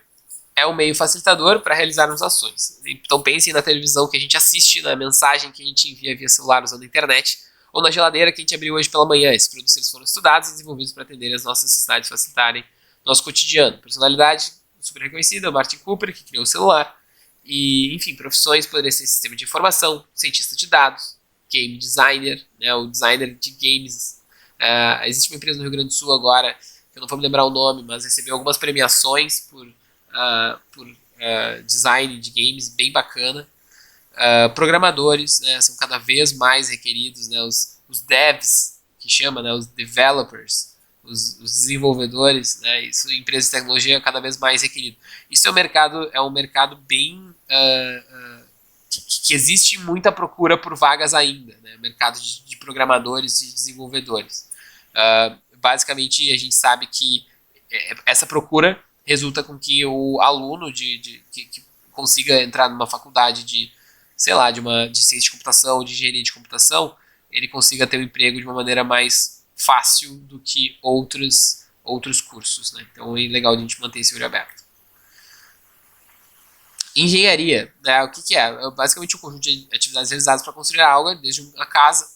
é um meio facilitador para realizarmos ações. Então pensem na televisão que a gente assiste, na mensagem que a gente envia via celular usando a internet, ou na geladeira que a gente abriu hoje pela manhã. Esses produtos eles foram estudados e desenvolvidos para atender as nossas necessidades e facilitarem nosso cotidiano. Personalidade super reconhecida, Martin Cooper, que criou o celular. E, enfim, profissões poderiam ser sistema de informação, cientista de dados, game designer, né, o designer de games. Existe uma empresa no Rio Grande do Sul agora, que eu não vou me lembrar o nome, mas recebeu algumas premiações por design de games, bem bacana. Programadores, né, são cada vez mais requeridos, né, os devs, que chama, né, os developers, os desenvolvedores, né, isso, empresas de tecnologia cada vez mais requerido. Isso é um mercado bem que existe muita procura por vagas ainda, né, mercado de programadores e desenvolvedores. basicamente a gente sabe que essa procura resulta com que o aluno que consiga entrar numa faculdade de, sei lá, de ciência de computação, de engenharia de computação, ele consiga ter um emprego de uma maneira mais fácil do que outros cursos, né? Então é legal a gente manter esse olho aberto. Engenharia, né? O que é? É basicamente um conjunto de atividades realizadas para construir algo, desde uma casa,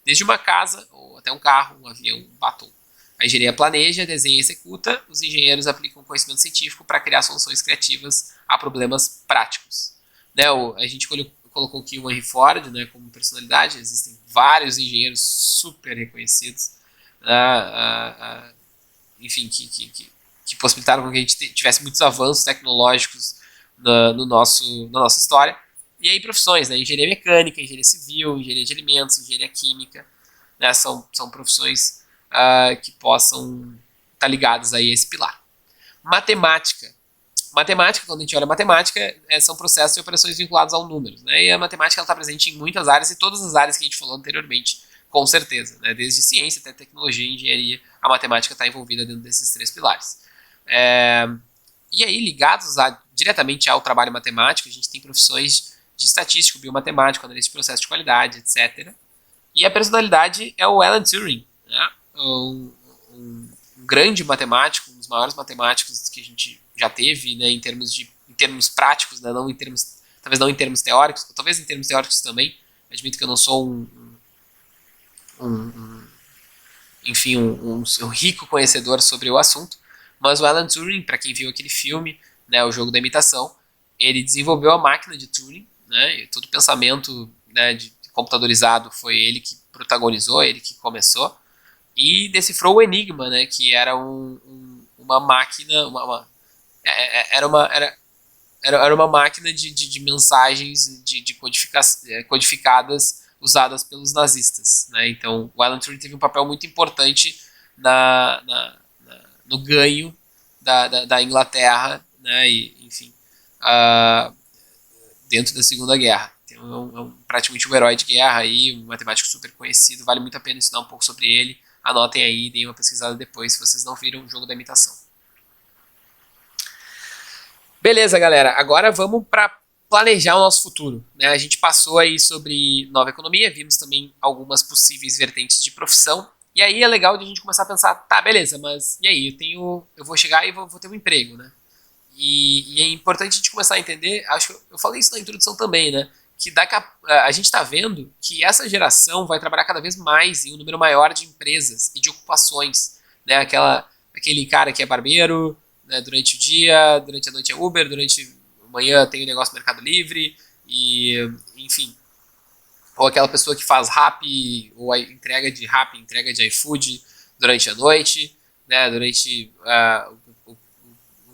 desde uma casa ou até um carro, um avião, um batom. A engenharia planeja, desenha e executa. Os engenheiros aplicam conhecimento científico para criar soluções criativas a problemas práticos. Né, a gente colocou aqui o Henry Ford, né, como personalidade. Existem vários engenheiros super reconhecidos, enfim, que possibilitaram que a gente tivesse muitos avanços tecnológicos na nossa história. E aí profissões, né, engenharia mecânica, engenharia civil, engenharia de alimentos, engenharia química, né, são profissões que possam estar ligadas aí a esse pilar. Matemática, quando a gente olha matemática, são processos e operações vinculados ao número, né? E a matemática está presente em muitas áreas, e todas as áreas que a gente falou anteriormente, com certeza, né? Desde ciência até tecnologia e engenharia, a matemática está envolvida dentro desses três pilares. E aí, ligados diretamente ao trabalho matemático, a gente tem profissões de estatístico, biomatemático, analista de processo de qualidade, etc. E a personalidade é o Alan Turing, né? Um grande matemático, um dos maiores matemáticos que a gente já teve, né, em termos práticos, né, talvez não em termos teóricos, talvez em termos teóricos também. Admito que eu não sou enfim, um rico conhecedor sobre o assunto, mas o Alan Turing, para quem viu aquele filme, né, o jogo da imitação, ele desenvolveu a máquina de Turing, né, e todo o pensamento, né, computadorizado foi ele que protagonizou, ele que começou, e decifrou o Enigma, né, que era uma máquina, era uma máquina de mensagens codificadas usadas pelos nazistas, né? Então o Alan Turing teve um papel muito importante no ganho da Inglaterra, né? E, enfim, dentro da Segunda Guerra. Então, praticamente um herói de guerra aí, um matemático super conhecido, vale muito a pena estudar um pouco sobre ele. Anotem aí, deem uma pesquisada depois se vocês não viram o jogo da imitação. Beleza, galera. Agora vamos para planejar o nosso futuro, né? A gente passou aí sobre nova economia, vimos também algumas possíveis vertentes de profissão. E aí é legal de a gente começar a pensar, tá, beleza, mas e aí? Eu vou chegar e vou ter um emprego, né? E é importante a gente começar a entender, acho que eu falei isso na introdução também, né? Que a gente está vendo que essa geração vai trabalhar cada vez mais em um número maior de empresas e de ocupações, né? Aquele cara que é barbeiro, né, durante o dia, durante a noite é Uber, durante a manhã tem o negócio do Mercado Livre, e enfim. Ou aquela pessoa que faz rap, ou a entrega de iFood durante a noite, né, durante o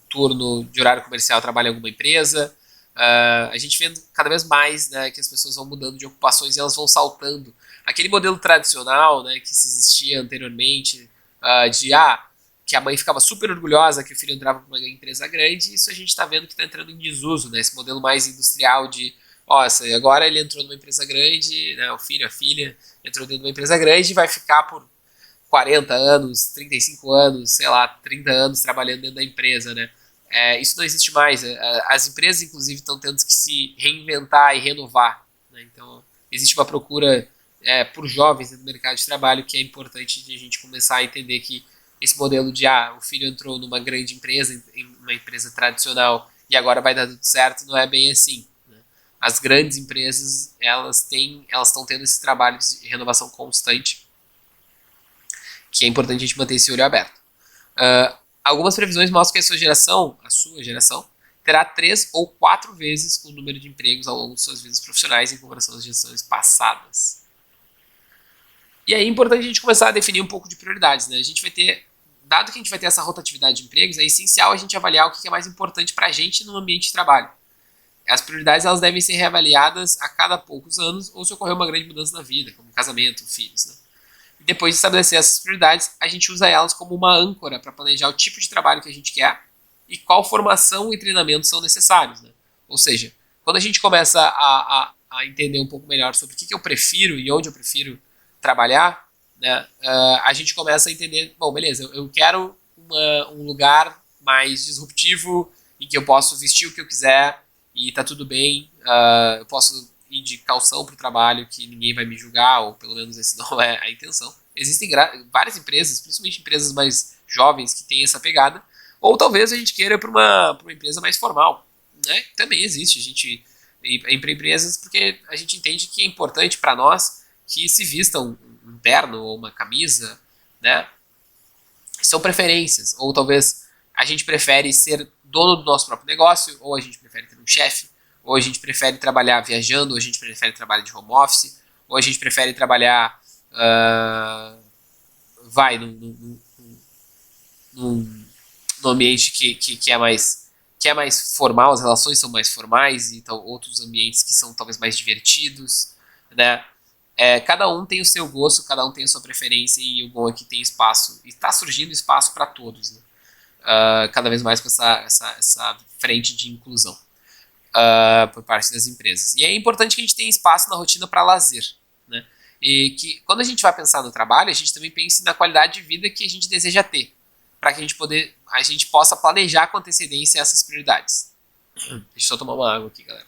turno de horário comercial trabalha em alguma empresa. A gente vê cada vez mais, né, que as pessoas vão mudando de ocupações e elas vão saltando. Aquele modelo tradicional, né, que se existia anteriormente, que a mãe ficava super orgulhosa que o filho entrava para uma empresa grande, isso a gente está vendo que está entrando em desuso, né, esse modelo mais industrial de, agora ele entrou numa empresa grande, né, o filho, a filha, entrou dentro de uma empresa grande e vai ficar por 40 anos, 35 anos, sei lá, 30 anos trabalhando dentro da empresa, né. Isso não existe mais. As empresas, inclusive, estão tendo que se reinventar e renovar, né? Então, existe uma procura por jovens no mercado de trabalho que é importante de a gente começar a entender que esse modelo de o filho entrou numa grande empresa, em uma empresa tradicional, e agora vai dar tudo certo, não é bem assim, né? As grandes empresas, elas estão tendo esse trabalho de renovação constante, que é importante a gente manter esse olho aberto. Algumas previsões mostram que a sua geração, terá 3 ou 4 vezes o número de empregos ao longo de suas vidas profissionais em comparação às gerações passadas. E aí é importante a gente começar a definir um pouco de prioridades, né? Dado que a gente vai ter essa rotatividade de empregos, é essencial a gente avaliar o que é mais importante para a gente no ambiente de trabalho. As prioridades elas devem ser reavaliadas a cada poucos anos ou se ocorrer uma grande mudança na vida, como casamento, filhos, né? E depois de estabelecer essas prioridades, a gente usa elas como uma âncora para planejar o tipo de trabalho que a gente quer e qual formação e treinamento são necessários, né? Ou seja, quando a gente começa a entender um pouco melhor sobre o que eu prefiro e onde eu prefiro trabalhar, né, a gente começa a entender, bom, beleza, eu quero um lugar mais disruptivo em que eu posso vestir o que eu quiser e tá tudo bem, eu posso ir de calção pro trabalho que ninguém vai me julgar, ou pelo menos essa não é a intenção. Existem várias empresas, principalmente empresas mais jovens que têm essa pegada, ou talvez a gente queira para uma empresa mais formal, né? Também existe, a gente ir para empresas porque a gente entende que é importante para nós que se vista um terno ou uma camisa, né? São preferências, ou talvez a gente prefere ser dono do nosso próprio negócio, ou a gente prefere ter um chefe, ou a gente prefere trabalhar viajando, ou a gente prefere trabalhar de home office, ou a gente prefere trabalhar num ambiente que é mais formal, as relações são mais formais, e então outros ambientes que são talvez mais divertidos, né? Cada um tem o seu gosto, cada um tem a sua preferência, e o bom é que tem espaço, e está surgindo espaço para todos, né? Cada vez mais com essa frente de inclusão por parte das empresas. E é importante que a gente tenha espaço na rotina para lazer, né? E que quando a gente vai pensar no trabalho, a gente também pense na qualidade de vida que a gente deseja ter, para que a gente possa planejar com antecedência essas prioridades. Deixa eu só tomar uma água aqui, galera.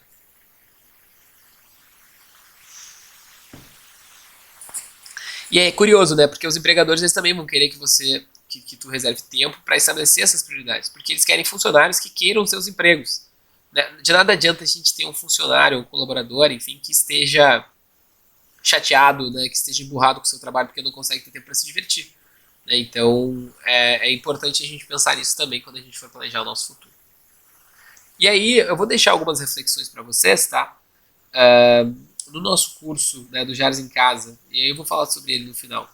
E é curioso, né? Porque os empregadores eles também vão querer que tu reserve tempo para estabelecer essas prioridades, porque eles querem funcionários que queiram seus empregos, né? De nada adianta a gente ter um funcionário, um colaborador, enfim, que esteja chateado, né? Que esteja emburrado com o seu trabalho porque não consegue ter tempo para se divertir. Né? Então é importante a gente pensar nisso também quando a gente for planejar o nosso futuro. E aí eu vou deixar algumas reflexões para vocês, tá? No nosso curso, né, do Jares em Casa, e aí eu vou falar sobre ele no final.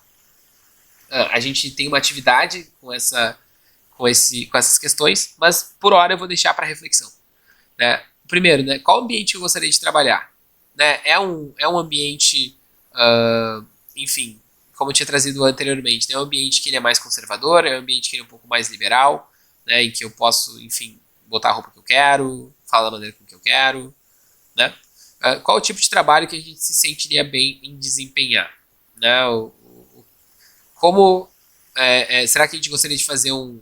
A gente tem uma atividade com essas questões, mas por hora eu vou deixar para reflexão. Né? Primeiro, né, qual ambiente eu gostaria de trabalhar? Né? É um ambiente, enfim, como eu tinha trazido anteriormente, né, é um ambiente que ele é mais conservador, é um ambiente que ele é um pouco mais liberal, né, em que eu posso, enfim, botar a roupa que eu quero, falar da maneira com que eu quero, né? Qual o tipo de trabalho que a gente se sentiria bem em desempenhar? Né? Será que a gente gostaria de fazer um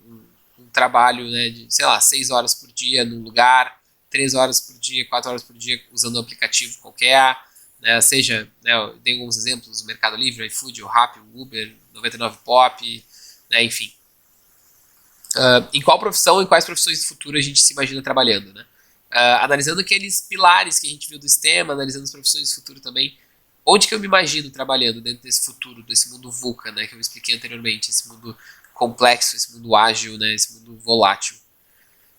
trabalho, né, de, sei lá, 6 horas por dia num lugar, 3 horas por dia, 4 horas por dia usando um aplicativo qualquer, né, seja, né, eu dei alguns exemplos, o Mercado Livre, o iFood, o Rappi, o Uber, 99 Pop, né, enfim. Em qual profissão, em quais profissões do futuro a gente se imagina trabalhando, né? Analisando aqueles pilares que a gente viu do sistema, analisando as profissões do futuro também, onde que eu me imagino trabalhando dentro desse futuro, desse mundo VUCA, né, que eu expliquei anteriormente, esse mundo complexo, esse mundo ágil, né, esse mundo volátil.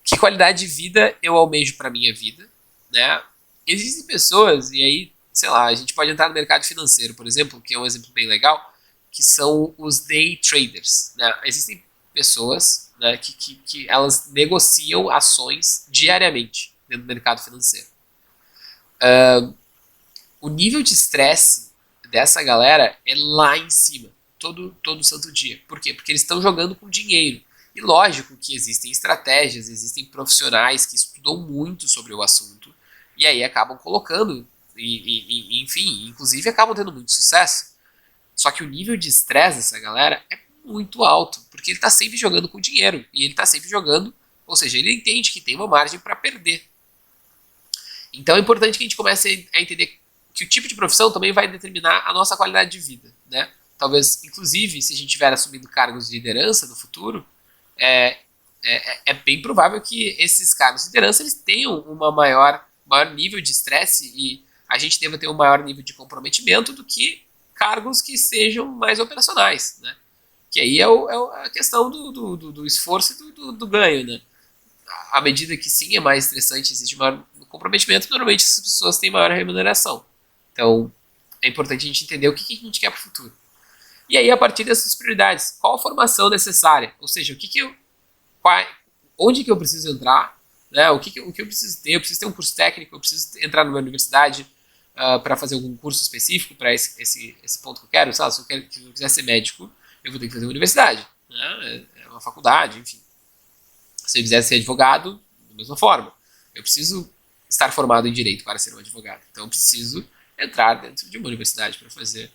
Que qualidade de vida eu almejo para minha vida, né? Existem pessoas, e aí, sei lá, a gente pode entrar no mercado financeiro, por exemplo, que é um exemplo bem legal, que são os day traders, né? Existem pessoas, né, que elas negociam ações diariamente dentro do mercado financeiro. O nível de estresse dessa galera é lá em cima, todo santo dia. Por quê? Porque eles estão jogando com dinheiro. E lógico que existem estratégias, existem profissionais que estudam muito sobre o assunto, e aí acabam colocando, enfim, inclusive acabam tendo muito sucesso. Só que o nível de estresse dessa galera é muito alto, porque ele está sempre jogando com dinheiro, e ele está sempre jogando, ou seja, ele entende que tem uma margem para perder. Então é importante que a gente comece a entender que o tipo de profissão também vai determinar a nossa qualidade de vida, né? Talvez, inclusive, se a gente estiver assumindo cargos de liderança no futuro, é bem provável que esses cargos de liderança eles tenham uma maior nível de estresse e a gente deva ter um maior nível de comprometimento do que cargos que sejam mais operacionais, né? Que aí é a questão do esforço e do ganho, né? À medida que sim, é mais estressante, existe maior comprometimento, normalmente essas pessoas têm maior remuneração. Então, é importante a gente entender o que a gente quer para o futuro. E aí, a partir dessas prioridades, qual a formação necessária? Ou seja, onde que eu preciso entrar, né? O que eu preciso ter? Eu preciso ter um curso técnico, eu preciso entrar numa universidade para fazer algum curso específico para esse ponto que eu quero. Sabe? Se eu quiser ser médico, eu vou ter que fazer uma universidade, né? É uma faculdade, enfim. Se eu quiser ser advogado, da mesma forma. Eu preciso estar formado em direito para ser um advogado. Então, eu preciso entrar dentro de uma universidade para fazer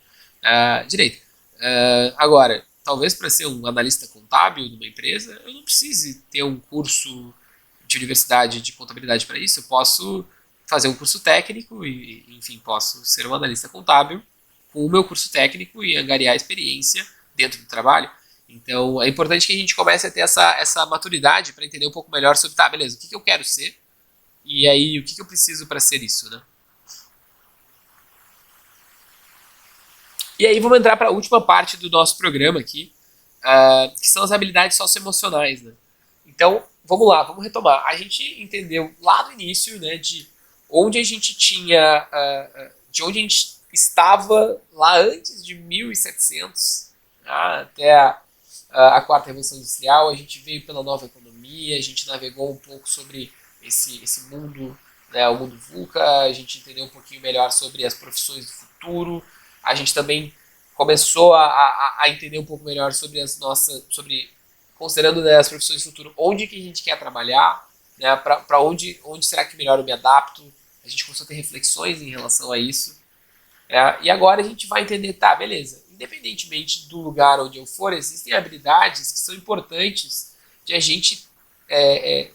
direito. Agora, talvez para ser um analista contábil numa empresa, eu não precise ter um curso de universidade de contabilidade para isso. Eu posso fazer um curso técnico e, enfim, posso ser um analista contábil com o meu curso técnico e angariar experiência dentro do trabalho. Então, é importante que a gente comece a ter essa maturidade para entender um pouco melhor sobre, tá, beleza, o que eu quero ser e aí o que eu preciso para ser isso, né? E aí vamos entrar para a última parte do nosso programa aqui, que são as habilidades socioemocionais, né? Então, vamos lá, vamos retomar. A gente entendeu lá no início, né, de onde a gente tinha, de onde a gente estava lá antes de 1700, até a quarta revolução industrial. A gente veio pela nova economia, a gente navegou um pouco sobre esse mundo, né, o mundo VUCA, a gente entendeu um pouquinho melhor sobre as profissões do futuro, a gente também começou a entender um pouco melhor sobre as nossas, sobre considerando, né, as profissões do futuro, onde que a gente quer trabalhar, né, para onde será que melhor eu me adapto. A gente começou a ter reflexões em relação a isso. E agora a gente vai entender, tá, beleza, independentemente do lugar onde eu for, existem habilidades que são importantes de a gente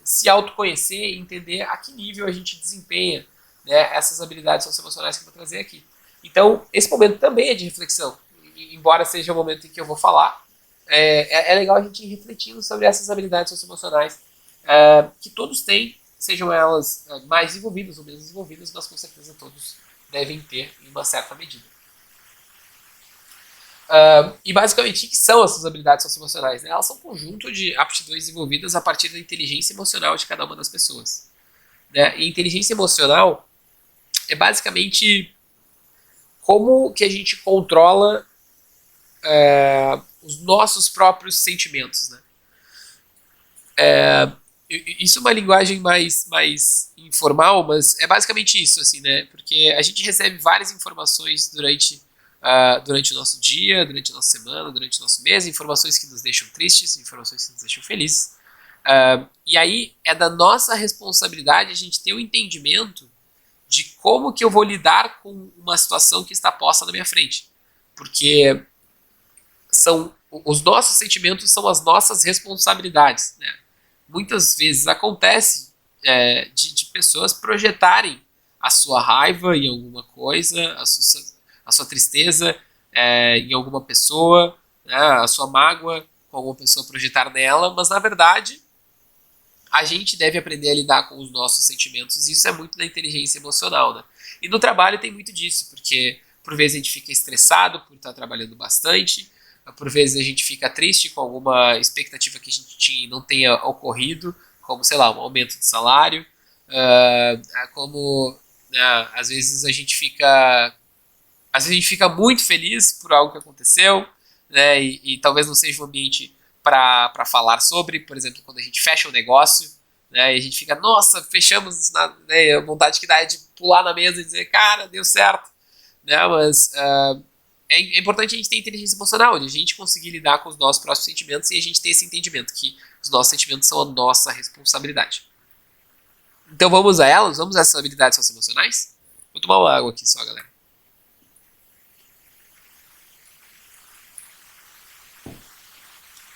se autoconhecer e entender a que nível a gente desempenha, né, essas habilidades socioemocionais que eu vou trazer aqui. Então, esse momento também é de reflexão, embora seja o momento em que eu vou falar. É legal a gente ir refletindo sobre essas habilidades socioemocionais que todos têm, sejam elas mais desenvolvidas ou menos desenvolvidas, mas com certeza todos devem ter em uma certa medida. E basicamente, o que são essas habilidades socioemocionais? Né? Elas são um conjunto de aptidões desenvolvidas a partir da inteligência emocional de cada uma das pessoas. Né? E inteligência emocional é basicamente como que a gente controla os nossos próprios sentimentos. Né? Isso é uma linguagem mais informal, mas é basicamente isso, assim, né? Porque a gente recebe várias informações durante o nosso dia, durante a nossa semana, durante o nosso mês, informações que nos deixam tristes, informações que nos deixam felizes. E aí é da nossa responsabilidade a gente ter o entendimento de como que eu vou lidar com uma situação que está posta na minha frente. Porque os nossos sentimentos são as nossas responsabilidades, né? Muitas vezes acontece de pessoas projetarem a sua raiva em alguma coisa, a sua tristeza em alguma pessoa, né, a sua mágoa com alguma pessoa projetar nela, mas na verdade a gente deve aprender a lidar com os nossos sentimentos, e isso é muito da inteligência emocional, né? E no trabalho tem muito disso, porque por vezes a gente fica estressado por estar trabalhando bastante, por vezes a gente fica triste com alguma expectativa que a gente tinha e não tenha ocorrido, como, sei lá, um aumento de salário, como às vezes a gente fica muito feliz por algo que aconteceu, né, e talvez não seja um ambiente para falar sobre, por exemplo, quando a gente fecha um negócio, né, e a gente fica, nossa, fechamos, né, a vontade que dá é de pular na mesa e dizer, cara, deu certo, né, mas é importante a gente ter inteligência emocional, de a gente conseguir lidar com os nossos próprios sentimentos e a gente ter esse entendimento que os nossos sentimentos são a nossa responsabilidade. Então vamos a elas, vamos a essas habilidades socioemocionais? Vou tomar uma água aqui só, galera.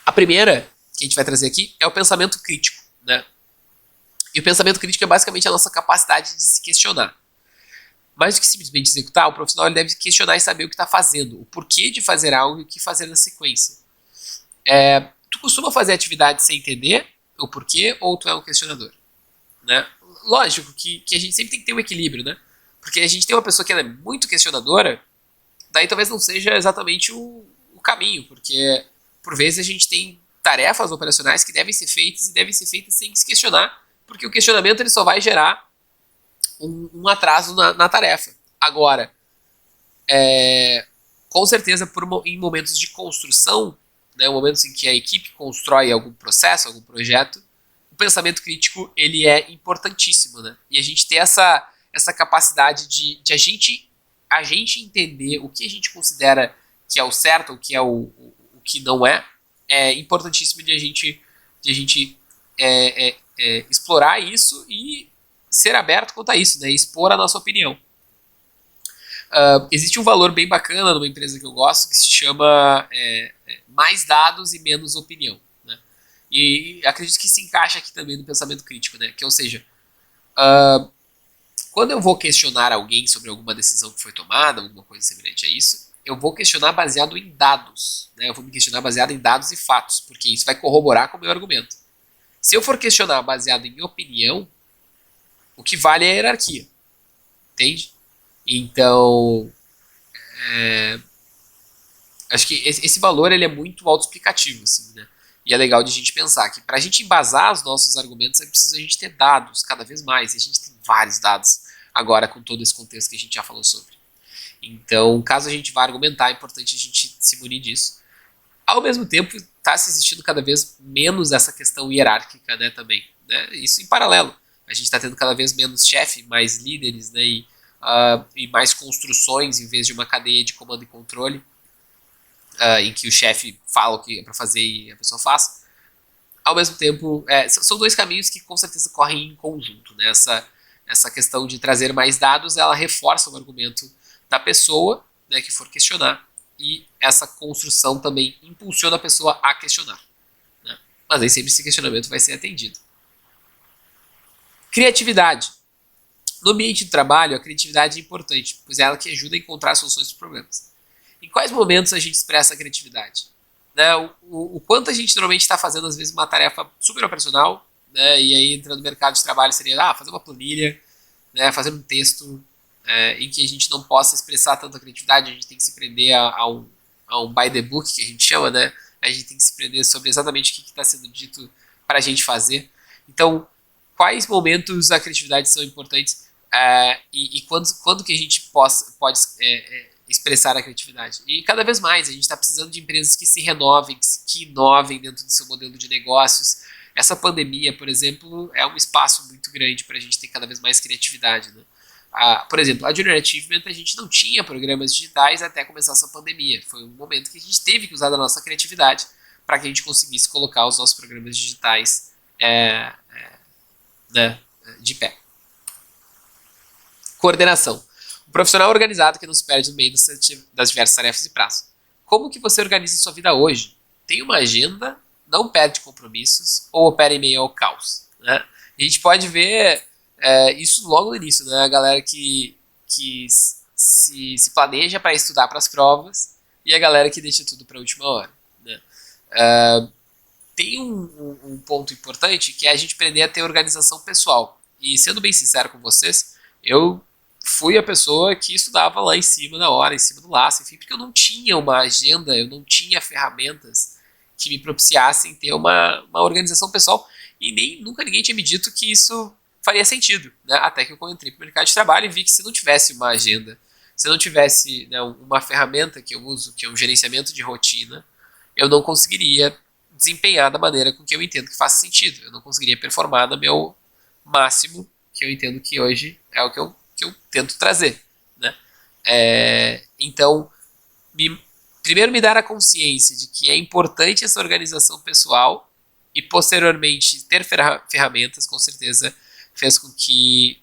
A primeira que a gente vai trazer aqui é o pensamento crítico, né? E o pensamento crítico é basicamente a nossa capacidade de se questionar. Mais do que simplesmente executar, o profissional ele deve questionar e saber o que está fazendo, o porquê de fazer algo e o que fazer na sequência. Tu costuma fazer atividade sem entender o porquê ou tu é um questionador? Né? Lógico que a gente sempre tem que ter um equilíbrio, né? Porque a gente tem uma pessoa que é muito questionadora, daí talvez não seja exatamente o caminho, porque por vezes a gente tem tarefas operacionais que devem ser feitas e devem ser feitas sem se questionar, porque o questionamento ele só vai gerar um atraso na tarefa. Agora, com certeza, em momentos de construção, né, momentos em que a equipe constrói algum processo, algum projeto, o pensamento crítico ele é importantíssimo, né? E a gente ter essa capacidade de a gente entender o que a gente considera que é o certo, o que é o que não é importantíssimo de a gente explorar isso e ser aberto quanto a isso, né? E expor a nossa opinião. Existe um valor bem bacana numa empresa que eu gosto que se chama mais dados e menos opinião, né? E acredito que se encaixa aqui também no pensamento crítico, né? Que, ou seja, quando eu vou questionar alguém sobre alguma decisão que foi tomada, alguma coisa semelhante a isso, eu vou questionar baseado em dados, né? Eu vou me questionar baseado em dados e fatos, porque isso vai corroborar com o meu argumento. Se eu for questionar baseado em opinião, o que vale é a hierarquia, entende? Então, acho que esse valor ele é muito autoexplicativo, assim, né? E é legal de a gente pensar que para a gente embasar os nossos argumentos é preciso a gente ter dados cada vez mais. E a gente tem vários dados agora com todo esse contexto que a gente já falou sobre. Então, caso a gente vá argumentar, é importante a gente se munir disso. Ao mesmo tempo, está se existindo cada vez menos essa questão hierárquica, né, também. Né? Isso em paralelo. A gente está tendo cada vez menos chefe, mais líderes, né, e mais construções em vez de uma cadeia de comando e controle. Em que o chefe fala o que é para fazer e a pessoa faz. Ao mesmo tempo, são dois caminhos que com certeza correm em conjunto. Né? Essa questão de trazer mais dados, ela reforça o argumento da pessoa, né, que for questionar, e essa construção também impulsiona a pessoa a questionar. Né? Mas nem sempre esse questionamento vai ser atendido. Criatividade. No ambiente de trabalho, a criatividade é importante, pois é ela que ajuda a encontrar soluções para os problemas. Em quais momentos a gente expressa a criatividade? Né, o quanto a gente normalmente está fazendo, às vezes, uma tarefa super operacional, né, e aí entrando no mercado de trabalho seria fazer uma planilha, né, fazer um texto em que a gente não possa expressar tanta criatividade, a gente tem que se prender a um by the book, que a gente chama, né, a gente tem que se prender sobre exatamente o que está sendo dito para a gente fazer. Então, quais momentos a criatividade são importantes e quando que a gente pode expressar a criatividade. E cada vez mais, a gente está precisando de empresas que se renovem, que inovem dentro do seu modelo de negócios. Essa pandemia, por exemplo, é um espaço muito grande para a gente ter cada vez mais criatividade. Né? Por exemplo, a Junior Achievement, a gente não tinha programas digitais até começar essa pandemia. Foi um momento que a gente teve que usar da nossa criatividade para que a gente conseguisse colocar os nossos programas digitais de pé. Coordenação. Um profissional organizado que não se perde no meio das diversas tarefas e prazos. Como que você organiza sua vida hoje? Tem uma agenda, não perde compromissos ou opera em meio ao caos? Né? A gente pode ver isso logo no início, né? A galera que se planeja para estudar para as provas e a galera que deixa tudo para a última hora. Né? Tem um ponto importante que é a gente aprender a ter organização pessoal. E sendo bem sincero com vocês, eu fui a pessoa que estudava lá em cima da hora, em cima do laço, enfim, porque eu não tinha uma agenda, eu não tinha ferramentas que me propiciassem ter uma organização pessoal e nunca ninguém tinha me dito que isso faria sentido, né? Até que eu entrei para o mercado de trabalho e vi que se não tivesse uma agenda, se não tivesse, né, uma ferramenta que eu uso, que é um gerenciamento de rotina, eu não conseguiria desempenhar da maneira com que eu entendo que faz sentido, eu não conseguiria performar no meu máximo, que eu entendo que hoje é o que eu tento trazer, né? Então, primeiro me dar a consciência de que é importante essa organização pessoal e posteriormente ter ferramentas, com certeza fez com que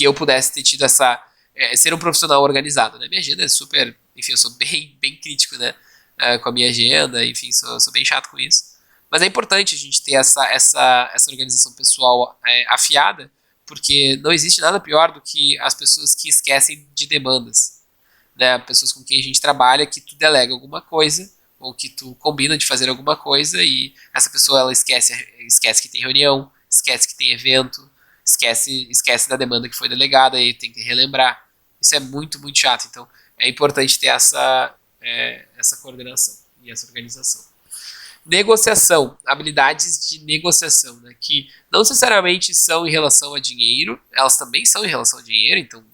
eu pudesse ter tido ser um profissional organizado, né? Minha agenda é super, enfim, eu sou bem crítico, né? Com a minha agenda, enfim, sou bem chato com isso, mas é importante a gente ter essa organização pessoal afiada, porque não existe nada pior do que as pessoas que esquecem de demandas, né? Pessoas com quem a gente trabalha que tu delega alguma coisa ou que tu combina de fazer alguma coisa e essa pessoa ela esquece que tem reunião, esquece que tem evento, esquece da demanda que foi delegada e tem que relembrar. Isso é muito chato. Então é importante ter essa coordenação e essa organização. Negociação, habilidades de negociação, né, que não necessariamente são em relação a dinheiro, elas também são em relação a dinheiro, então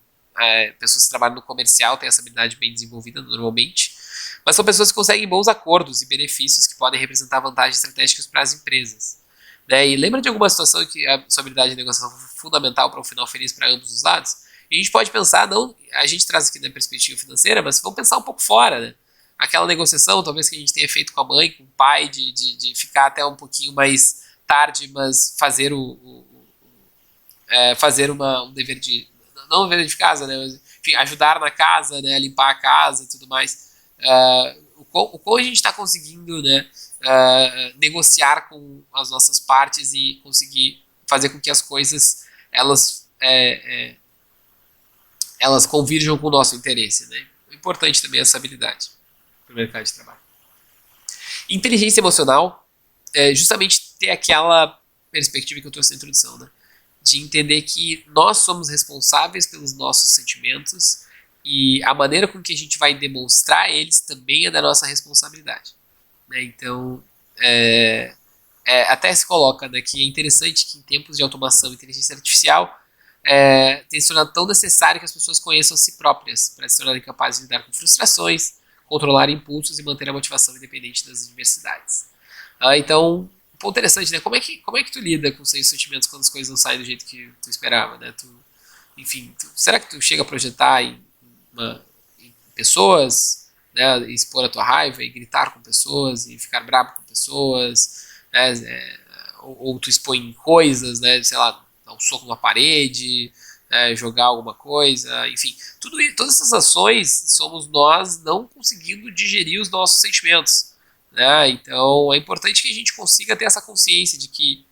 pessoas que trabalham no comercial têm essa habilidade bem desenvolvida normalmente, mas são pessoas que conseguem bons acordos e benefícios que podem representar vantagens estratégicas para as empresas. Né, e lembra de alguma situação em que a sua habilidade de negociação foi fundamental para um final feliz para ambos os lados? E a gente pode pensar, não, a gente traz aqui na perspectiva financeira, mas vamos pensar um pouco fora, né? Aquela negociação, talvez que a gente tenha feito com a mãe, com o pai, de ficar até um pouquinho mais tarde, mas fazer fazer um dever de... Não um dever de casa, né? Mas enfim, ajudar na casa, né, limpar a casa e tudo mais. O quão a gente está conseguindo, né, negociar com as nossas partes e conseguir fazer com que as coisas elas convirjam com o nosso interesse, né? Importante também essa habilidade para o mercado de trabalho. Inteligência emocional é justamente ter aquela perspectiva que eu trouxe na introdução, né? De entender que nós somos responsáveis pelos nossos sentimentos e a maneira com que a gente vai demonstrar eles também é da nossa responsabilidade, né? Então, até se coloca, né, que é interessante que em tempos de automação e inteligência artificial tem se tornado tão necessário que as pessoas conheçam a si próprias para se tornarem capazes de lidar com frustrações, controlar impulsos e manter a motivação independente das adversidades. Então, um ponto interessante, né? Como é que tu lida com os seus sentimentos quando as coisas não saem do jeito que tu esperava, né? Será que tu chega a projetar em pessoas, né? E expor a tua raiva e gritar com pessoas e ficar bravo com pessoas, né? Ou tu expõe em coisas, né? Sei lá, dar um soco na parede, jogar alguma coisa, enfim, todas essas ações somos nós não conseguindo digerir os nossos sentimentos, né? Então é importante que a gente consiga ter essa consciência de que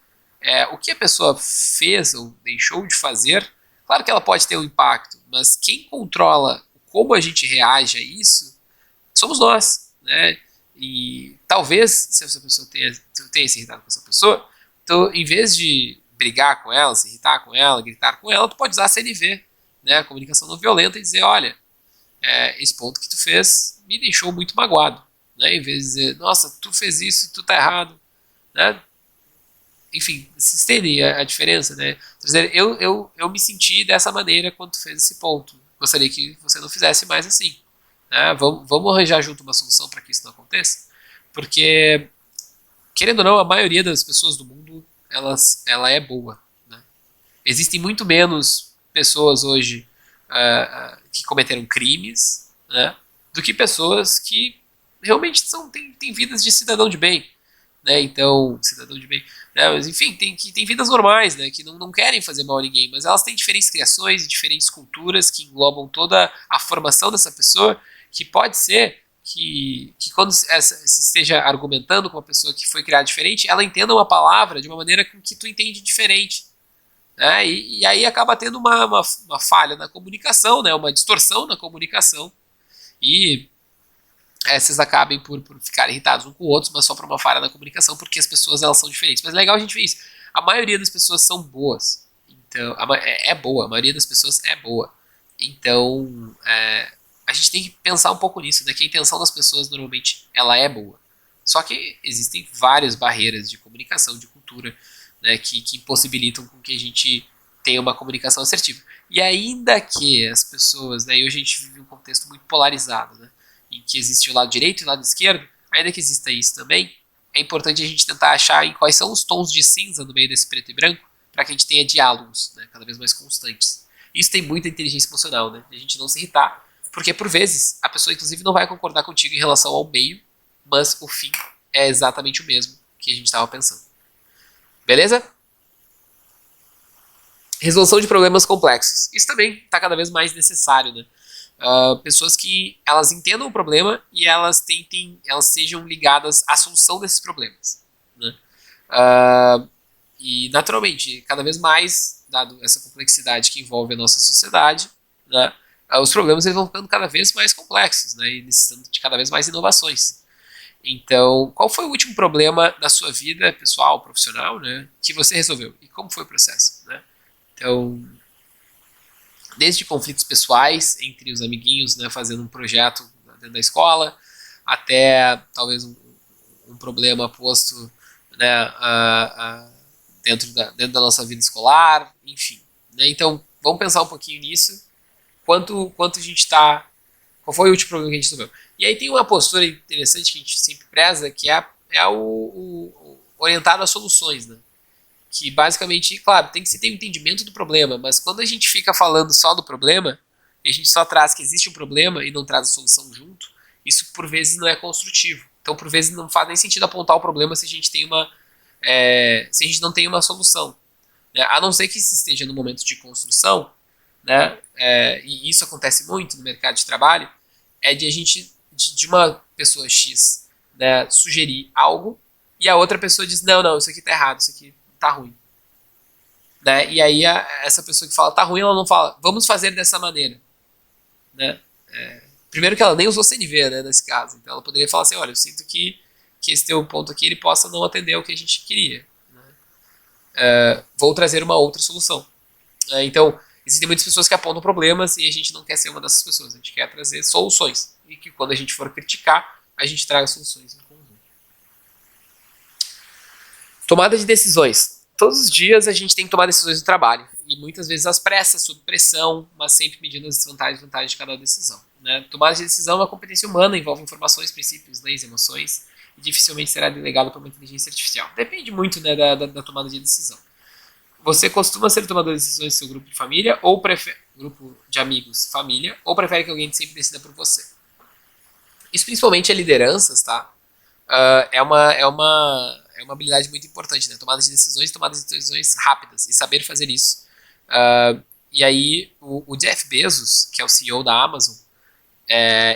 o que a pessoa fez ou deixou de fazer, claro que ela pode ter um impacto, mas quem controla como a gente reage a isso somos nós, né? E talvez, se essa pessoa tenha se irritado com essa pessoa, então, em vez de brigar com ela, se irritar com ela, gritar com ela, tu pode usar a CNV, né, a comunicação não violenta, e dizer, olha, esse ponto que tu fez me deixou muito magoado, né, em vez de dizer, nossa, tu fez isso, tu tá errado, né, enfim, se entende a diferença, né, dizer, eu me senti dessa maneira quando tu fez esse ponto, gostaria que você não fizesse mais assim, né, vamos arranjar junto uma solução para que isso não aconteça, porque, querendo ou não, a maioria das pessoas do mundo ela é boa, né? Existem muito menos pessoas hoje que cometeram crimes, né, do que pessoas que realmente têm vidas de cidadão de bem, né? Então, cidadão de bem, né? Mas enfim, tem vidas normais, né, que não querem fazer mal a ninguém, mas elas têm diferentes criações e diferentes culturas que englobam toda a formação dessa pessoa, que pode ser que quando se esteja argumentando com uma pessoa que foi criada diferente, ela entenda uma palavra de uma maneira com que tu entende diferente, né? E aí acaba tendo uma falha na comunicação, né? Uma distorção na comunicação, e vocês acabem por ficar irritados uns com outros, mas só por uma falha na comunicação, porque as pessoas elas são diferentes. Mas é legal a gente ver isso. A maioria das pessoas são boas. Então, boa, a maioria das pessoas é boa. Então, a gente tem que pensar um pouco nisso, né? Que a intenção das pessoas normalmente ela é boa. Só que existem várias barreiras de comunicação, de cultura, né, que impossibilitam com que a gente tenha uma comunicação assertiva. E ainda que as pessoas, né, e hoje a gente vive um contexto muito polarizado, né, em que existe o lado direito e o lado esquerdo, ainda que exista isso também, é importante a gente tentar achar em quais são os tons de cinza no meio desse preto e branco, para que a gente tenha diálogos, né, cada vez mais constantes. Isso tem muita inteligência emocional, né, de a gente não se irritar, porque por vezes a pessoa inclusive não vai concordar contigo em relação ao meio, mas o fim é exatamente o mesmo que a gente estava pensando. Beleza? Resolução de problemas complexos. Isso também está cada vez mais necessário, né? Pessoas que elas entendam o problema e elas sejam ligadas à solução desses problemas, né? E naturalmente, cada vez mais, dado essa complexidade que envolve a nossa sociedade, né, os problemas eles vão ficando cada vez mais complexos, né, e necessitando de cada vez mais inovações. Então, qual foi o último problema da sua vida pessoal, profissional, né, que você resolveu? E como foi o processo, né? Então, desde conflitos pessoais entre os amiguinhos, né, fazendo um projeto dentro da escola, até talvez um problema posto, né, dentro da nossa vida escolar, enfim, né? Então, vamos pensar um pouquinho nisso, quanto a gente está, qual foi o último problema que a gente resolveu. E aí tem uma postura interessante que a gente sempre preza, que é o orientado a soluções, né? Que basicamente, claro, tem que se ter um entendimento do problema, mas quando a gente fica falando só do problema, e a gente só traz que existe um problema e não traz a solução junto, isso por vezes não é construtivo. Então, por vezes não faz nem sentido apontar o problema se a gente não tem uma solução, né? A não ser que se esteja no momento de construção, né, e isso acontece muito no mercado de trabalho, é de a gente, de uma pessoa X, né, sugerir algo e a outra pessoa diz, não, isso aqui tá errado, isso aqui tá ruim. Né? E aí essa pessoa que fala tá ruim, ela não fala, vamos fazer dessa maneira. Né? Primeiro que ela nem usou CNV, né, nesse caso. Então ela poderia falar assim, olha, eu sinto que esse teu ponto aqui ele possa não atender ao que a gente queria. Né? Vou trazer uma outra solução. Então, existem muitas pessoas que apontam problemas e a gente não quer ser uma dessas pessoas. A gente quer trazer soluções. E que quando a gente for criticar, a gente traga soluções em conjunto. Tomada de decisões. Todos os dias a gente tem que tomar decisões no trabalho. E muitas vezes às pressas, sob pressão, mas sempre medindo as desvantagens e vantagens de cada decisão. Né? Tomada de decisão é uma competência humana, envolve informações, princípios, leis, emoções, e dificilmente será delegado por uma inteligência artificial. Depende muito, né, da tomada de decisão. Você costuma ser tomador de decisões no seu grupo de família, ou grupo de amigos, família, ou prefere que alguém sempre decida por você? Isso principalmente é lideranças, tá? É uma habilidade muito importante, né? Tomada de decisões rápidas e saber fazer isso. E aí, o Jeff Bezos, que é o CEO da Amazon,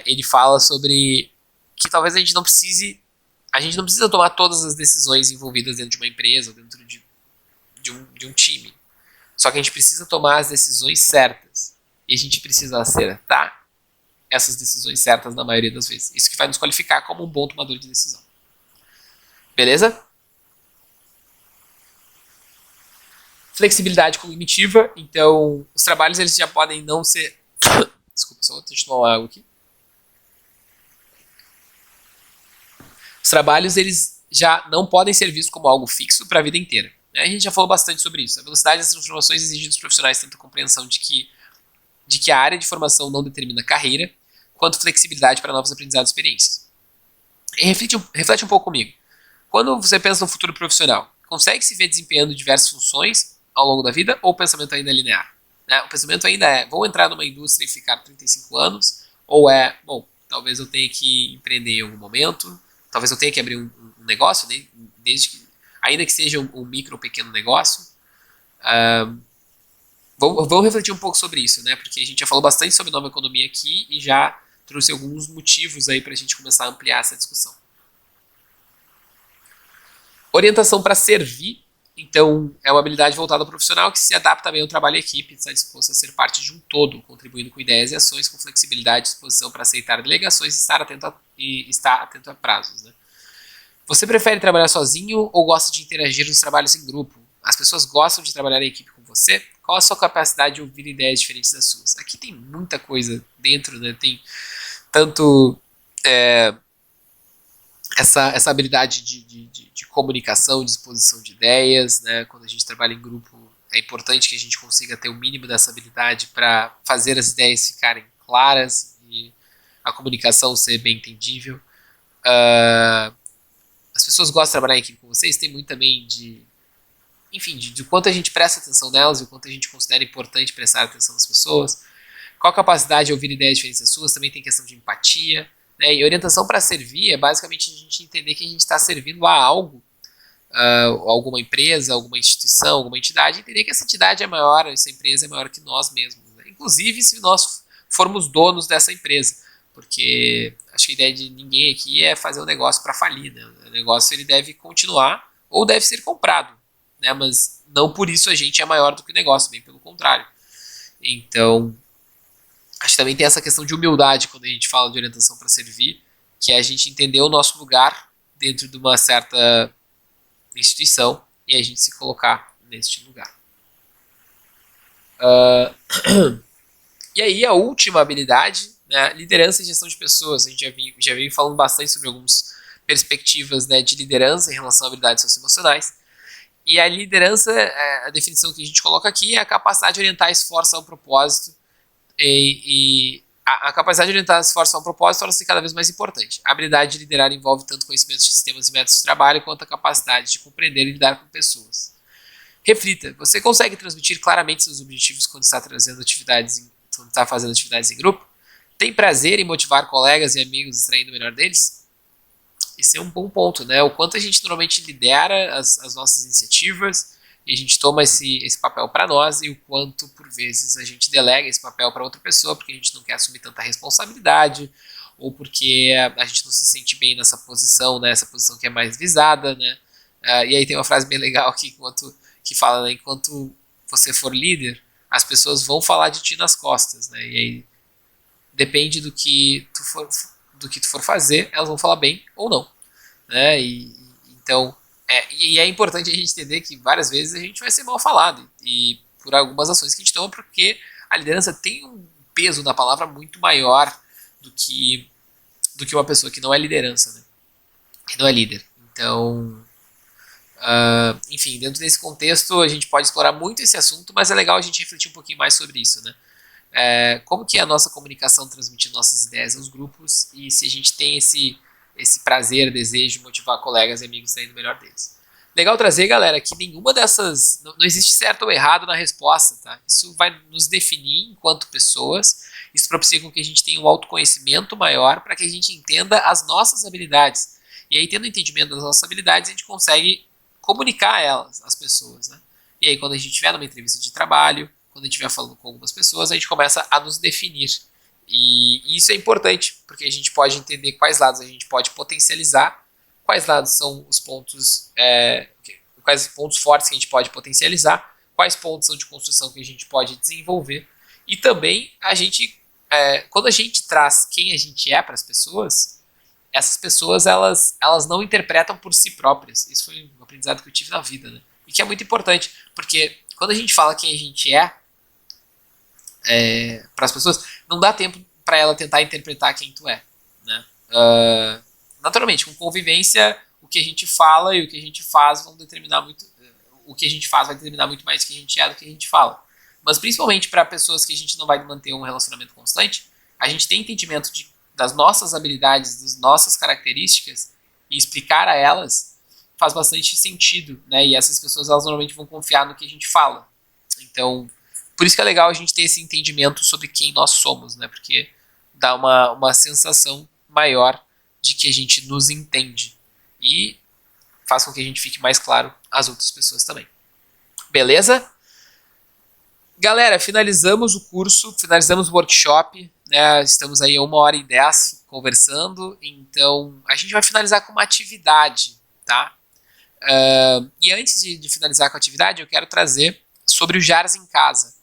ele fala sobre que talvez a gente não precisa tomar todas as decisões envolvidas dentro de uma empresa, ou dentro de um time. Só que a gente precisa tomar as decisões certas. E a gente precisa acertar essas decisões certas na maioria das vezes. Isso que vai nos qualificar como um bom tomador de decisão. Beleza? Flexibilidade cognitiva. Então, os trabalhos eles já podem não ser... Desculpa, só deixa eu tomar água aqui. Os trabalhos eles já não podem ser vistos como algo fixo para a vida inteira. A gente já falou bastante sobre isso. A velocidade das transformações exige dos profissionais tanto a compreensão de que a área de formação não determina carreira, quanto flexibilidade para novos aprendizados e experiências. E reflete um pouco comigo. Quando você pensa no futuro profissional, consegue se ver desempenhando diversas funções ao longo da vida ou o pensamento ainda é linear? Né? O pensamento ainda é, vou entrar numa indústria e ficar 35 anos, ou talvez eu tenha que empreender em algum momento, talvez eu tenha que abrir um negócio, né? Ainda que seja um micro ou pequeno negócio. Vamos refletir um pouco sobre isso, né? Porque a gente já falou bastante sobre nova economia aqui e já trouxe alguns motivos aí para a gente começar a ampliar essa discussão. Orientação para servir, então, é uma habilidade voltada ao profissional que se adapta bem ao trabalho em equipe, está disposto a ser parte de um todo, contribuindo com ideias e ações, com flexibilidade e disposição para aceitar delegações e estar atento a prazos. Né? Você prefere trabalhar sozinho ou gosta de interagir nos trabalhos em grupo? As pessoas gostam de trabalhar em equipe com você? Qual a sua capacidade de ouvir ideias diferentes das suas? Aqui tem muita coisa dentro, né? Tem tanto essa habilidade de comunicação, de exposição de ideias, né? Quando a gente trabalha em grupo, é importante que a gente consiga ter o mínimo dessa habilidade para fazer as ideias ficarem claras e a comunicação ser bem entendível. As pessoas gostam de trabalhar em equipe com vocês, tem muito também de quanto a gente presta atenção nelas e o quanto a gente considera importante prestar atenção nas pessoas. Qual a capacidade de ouvir ideias diferentes das suas, também tem questão de empatia. Né? E orientação para servir é basicamente a gente entender que a gente está servindo a algo, alguma empresa, alguma instituição, alguma entidade, entender que essa entidade é maior, essa empresa é maior que nós mesmos. Né? Inclusive se nós formos donos dessa empresa. Porque acho que a ideia de ninguém aqui é fazer um negócio para falir. Né? O negócio ele deve continuar ou deve ser comprado. Né? Mas não por isso a gente é maior do que o negócio, bem pelo contrário. Então, acho que também tem essa questão de humildade quando a gente fala de orientação para servir, que é a gente entender o nosso lugar dentro de uma certa instituição e a gente se colocar neste lugar. E aí a última habilidade, né, liderança e gestão de pessoas. A gente já veio falando bastante sobre algumas perspectivas, né, de liderança em relação a habilidades socioemocionais. E a liderança, a definição que a gente coloca aqui, é a capacidade de orientar esforço ao propósito. E a capacidade de orientar esforço a um propósito torna-se cada vez mais importante. A habilidade de liderar envolve tanto conhecimentos de sistemas e métodos de trabalho, quanto a capacidade de compreender e lidar com pessoas. Reflita, você consegue transmitir claramente seus objetivos quando está fazendo atividades em grupo? Tem prazer em motivar colegas e amigos extraindo o melhor deles? Esse é um bom ponto, né? O quanto a gente normalmente lidera as nossas iniciativas e a gente toma esse papel para nós e o quanto, por vezes, a gente delega esse papel para outra pessoa porque a gente não quer assumir tanta responsabilidade ou porque a gente não se sente bem nessa posição, né, essa posição que é mais visada, né? E aí tem uma frase bem legal que fala, né, enquanto você for líder, as pessoas vão falar de ti nas costas, né? E aí depende do que tu for fazer, elas vão falar bem ou não, né? Então e é importante a gente entender que várias vezes a gente vai ser mal falado e por algumas ações que a gente toma, porque a liderança tem um peso na palavra muito maior do que uma pessoa que não é liderança, né? Que não é líder. Então, enfim, dentro desse contexto a gente pode explorar muito esse assunto, mas é legal a gente refletir um pouquinho mais sobre isso, né? Como que é a nossa comunicação transmitindo nossas ideias aos grupos e se a gente tem esse prazer, desejo de motivar colegas e amigos a ir no melhor deles. Legal trazer, galera, que nenhuma dessas, não existe certo ou errado na resposta, tá? Isso vai nos definir enquanto pessoas, isso propicia com que a gente tenha um autoconhecimento maior para que a gente entenda as nossas habilidades. E aí, tendo entendimento das nossas habilidades, a gente consegue comunicar elas às pessoas, né? E aí, quando a gente estiver numa entrevista de trabalho, quando a gente estiver falando com algumas pessoas, a gente começa a nos definir. E isso é importante, porque a gente pode entender quais lados a gente pode potencializar, quais lados são os pontos, quais pontos fortes que a gente pode potencializar, quais pontos são de construção que a gente pode desenvolver. E também, quando a gente traz quem a gente é para as pessoas, essas pessoas elas não interpretam por si próprias. Isso foi um aprendizado que eu tive na vida, né? E que é muito importante, porque quando a gente fala quem a gente para as pessoas, não dá tempo para ela tentar interpretar quem tu é, né? Naturalmente, com convivência, o que a gente fala e o que a gente faz vão determinar muito. O que a gente faz vai determinar muito mais quem a gente é do que a gente fala. Mas principalmente para pessoas que a gente não vai manter um relacionamento constante, a gente tem entendimento das nossas habilidades, das nossas características e explicar a elas faz bastante sentido, né? E essas pessoas elas normalmente vão confiar no que a gente fala. Então, por isso que é legal a gente ter esse entendimento sobre quem nós somos, né? Porque dá uma sensação maior de que a gente nos entende e faz com que a gente fique mais claro às outras pessoas também. Beleza? Galera, finalizamos o curso, finalizamos o workshop, né? Estamos aí a 1h10 conversando, então a gente vai finalizar com uma atividade, tá? E antes de finalizar com a atividade, eu quero trazer sobre o JARS em casa.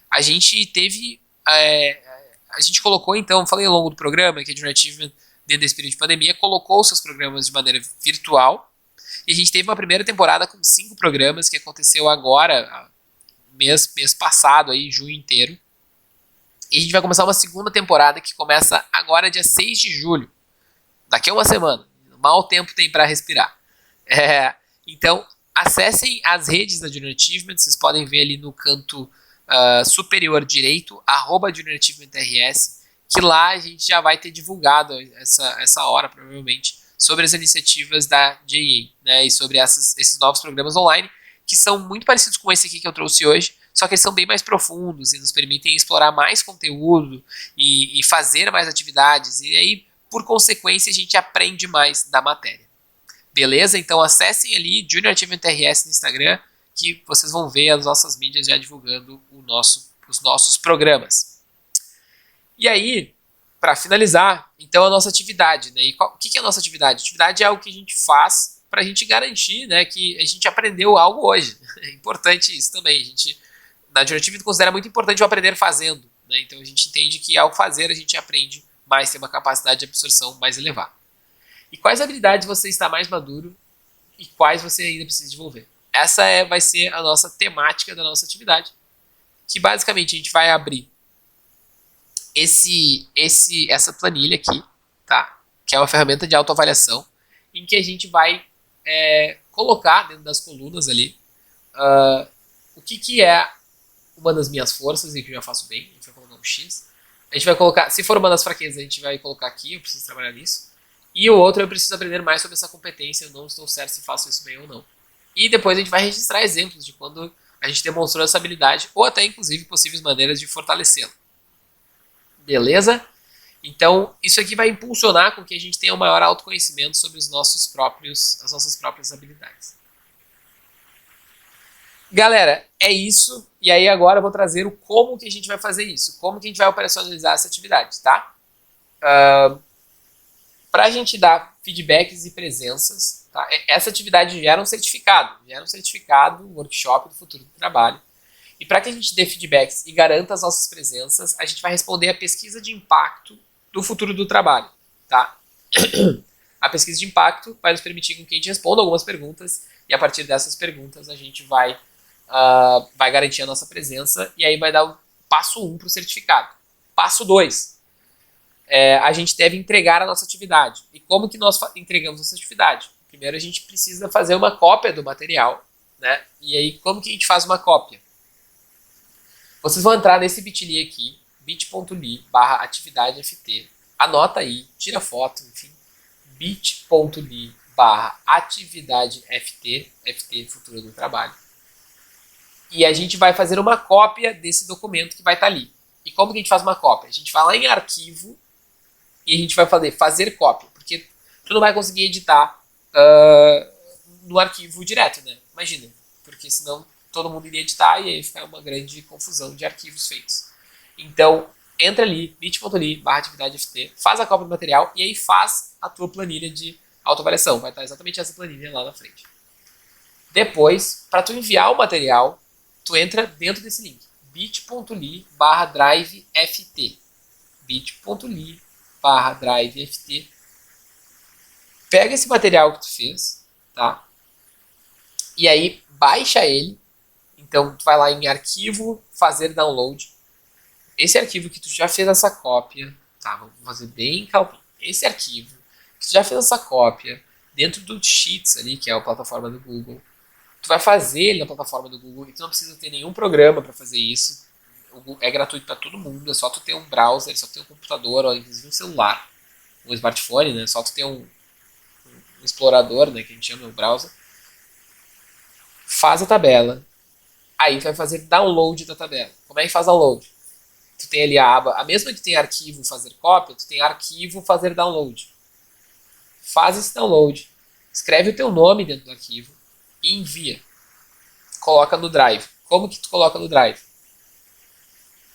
A gente teve, a gente colocou então, falei ao longo do programa que a Junior Achievement, dentro desse período de pandemia, colocou seus programas de maneira virtual, e a gente teve uma primeira temporada com 5 programas que aconteceu agora, mês passado, aí, junho inteiro. E a gente vai começar uma segunda temporada que começa agora, dia 6 de julho. Daqui a uma semana. Mal tempo tem para respirar. Então, acessem as redes da Junior Achievement. Vocês podem ver ali no canto superior direito, @JuniorAchievementRS, que lá a gente já vai ter divulgado essa hora, provavelmente, sobre as iniciativas da JA, né, e sobre esses novos programas online, que são muito parecidos com esse aqui que eu trouxe hoje, só que eles são bem mais profundos e nos permitem explorar mais conteúdo e fazer mais atividades, e aí, por consequência, a gente aprende mais da matéria. Beleza? Então acessem ali Junior Achievement RS no Instagram, que vocês vão ver as nossas mídias já divulgando os nossos programas. E aí, para finalizar, então a nossa atividade, né? E o que é a nossa atividade? A atividade é algo que a gente faz para a gente garantir, né, que a gente aprendeu algo hoje. É importante isso também. A gente, na Junior Achievement, considera muito importante o aprender fazendo, né? Então a gente entende que ao fazer a gente aprende mais, tem uma capacidade de absorção mais elevada. E quais habilidades você está mais maduro e quais você ainda precisa desenvolver? Essa vai ser a nossa temática da nossa atividade, que basicamente a gente vai abrir essa planilha aqui, tá? Que é uma ferramenta de autoavaliação, em que a gente vai colocar dentro das colunas ali o que é uma das minhas forças e que eu já faço bem. A gente vai colocar um X. A gente vai colocar, se for uma das fraquezas, a gente vai colocar aqui, eu preciso trabalhar nisso. E o outro, eu preciso aprender mais sobre essa competência, eu não estou certo se faço isso bem ou não. E depois a gente vai registrar exemplos de quando a gente demonstrou essa habilidade, ou até, inclusive, possíveis maneiras de fortalecê-la. Beleza? Então, isso aqui vai impulsionar com que a gente tenha um maior autoconhecimento sobre as nossas próprias habilidades. Galera, é isso. E aí agora eu vou trazer o como que a gente vai fazer isso. Como que a gente vai operacionalizar essa atividade, tá? Para a gente dar feedbacks e presenças, tá? Essa atividade gera um certificado. Gera um certificado, um workshop do futuro do trabalho. E para que a gente dê feedbacks e garanta as nossas presenças, a gente vai responder a pesquisa de impacto do futuro do trabalho, tá? A pesquisa de impacto vai nos permitir que a gente responda algumas perguntas e a partir dessas perguntas a gente vai garantir a nossa presença e aí vai dar o passo 1 para o certificado. Passo 2, a gente deve entregar a nossa atividade. E como que nós entregamos a nossa atividade? Primeiro a gente precisa fazer uma cópia do material, né? E aí como que a gente faz uma cópia? Vocês vão entrar nesse bit.ly aqui, bit.ly/atividadeft. Anota aí, tira foto, enfim. bit.ly/atividadeft, FT, futuro do trabalho. E a gente vai fazer uma cópia desse documento que vai estar ali. E como que a gente faz uma cópia? A gente vai lá em arquivo e a gente vai fazer cópia. Porque tu não vai conseguir editar no arquivo direto, né? Imagina. Porque senão todo mundo iria editar e aí fica uma grande confusão de arquivos feitos. Então, entra ali, bit.ly/atividadeft, faz a cópia do material e aí faz a tua planilha de autoavaliação. Vai estar exatamente essa planilha lá na frente. Depois, para tu enviar o material, tu entra dentro desse link, bit.ly/driveft. bit.ly/driveft. Pega esse material que tu fez, tá? E aí baixa ele. Então, tu vai lá em arquivo, fazer download. Esse arquivo que tu já fez essa cópia, tá? Vamos fazer bem calminho. Esse arquivo que tu já fez essa cópia dentro do Sheets ali, que é a plataforma do Google. Tu vai fazer ele na plataforma do Google e tu não precisa ter nenhum programa para fazer isso. É gratuito para todo mundo, é só tu ter um browser, é só tu ter um computador, ou inclusive um celular, um smartphone, né? É só tu ter um explorador, né, que a gente chama de browser. Faz a tabela. Aí tu vai fazer download da tabela. Como é que faz download? Tu tem ali a aba, a mesma que tem arquivo fazer cópia, tu tem arquivo fazer download. Faz esse download, escreve o teu nome dentro do arquivo e envia. Coloca no Drive. Como que tu coloca no Drive?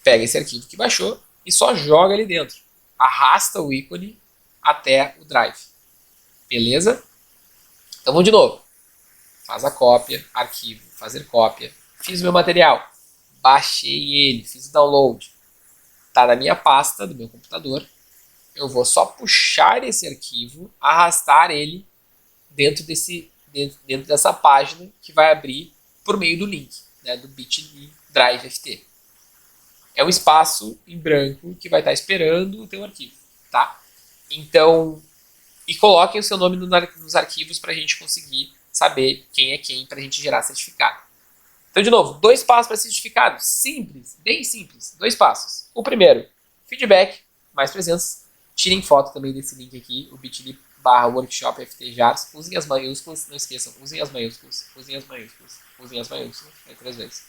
Pega esse arquivo que baixou e só joga ali dentro. Arrasta o ícone até o Drive. Beleza? Então vamos de novo. Faz a cópia, arquivo, fazer cópia. Fiz o meu material. Baixei ele, fiz o download. Está na minha pasta do meu computador. Eu vou só puxar esse arquivo, arrastar ele dentro dessa página que vai abrir por meio do link, né, do bit.ly driveft. É um espaço em branco que vai estar esperando o teu arquivo, tá? Então, e coloquem o seu nome nos arquivos para a gente conseguir saber quem é quem para a gente gerar certificado. Então, de novo, 2 passos para certificado. Simples, bem simples. 2 passos. O primeiro, feedback, mais presença. Tirem foto também desse link aqui, o bit.ly/workshop ftjars. Usem as maiúsculas, não esqueçam, usem as maiúsculas, usem as maiúsculas, usem as maiúsculas. 3 vezes.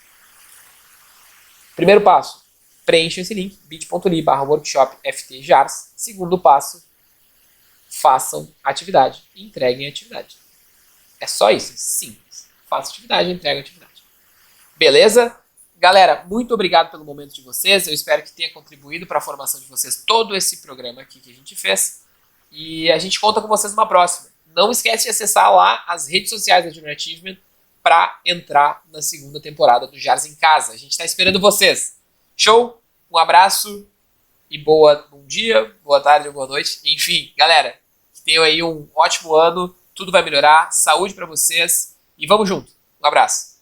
Primeiro passo, preencham esse link, bit.ly/workshop ftjars. Segundo passo, façam atividade e entreguem a atividade. É só isso, simples. Faça atividade e entrega a atividade. Beleza? Galera, muito obrigado pelo momento de vocês. Eu espero que tenha contribuído para a formação de vocês todo esse programa aqui que a gente fez. E a gente conta com vocês numa próxima. Não esquece de acessar lá as redes sociais da Junior Achievement para entrar na segunda temporada do JARS em Casa. A gente está esperando vocês. Show? Um abraço e bom dia, boa tarde ou boa noite. Enfim, galera, que tenham aí um ótimo ano. Tudo vai melhorar. Saúde para vocês. E vamos junto. Um abraço.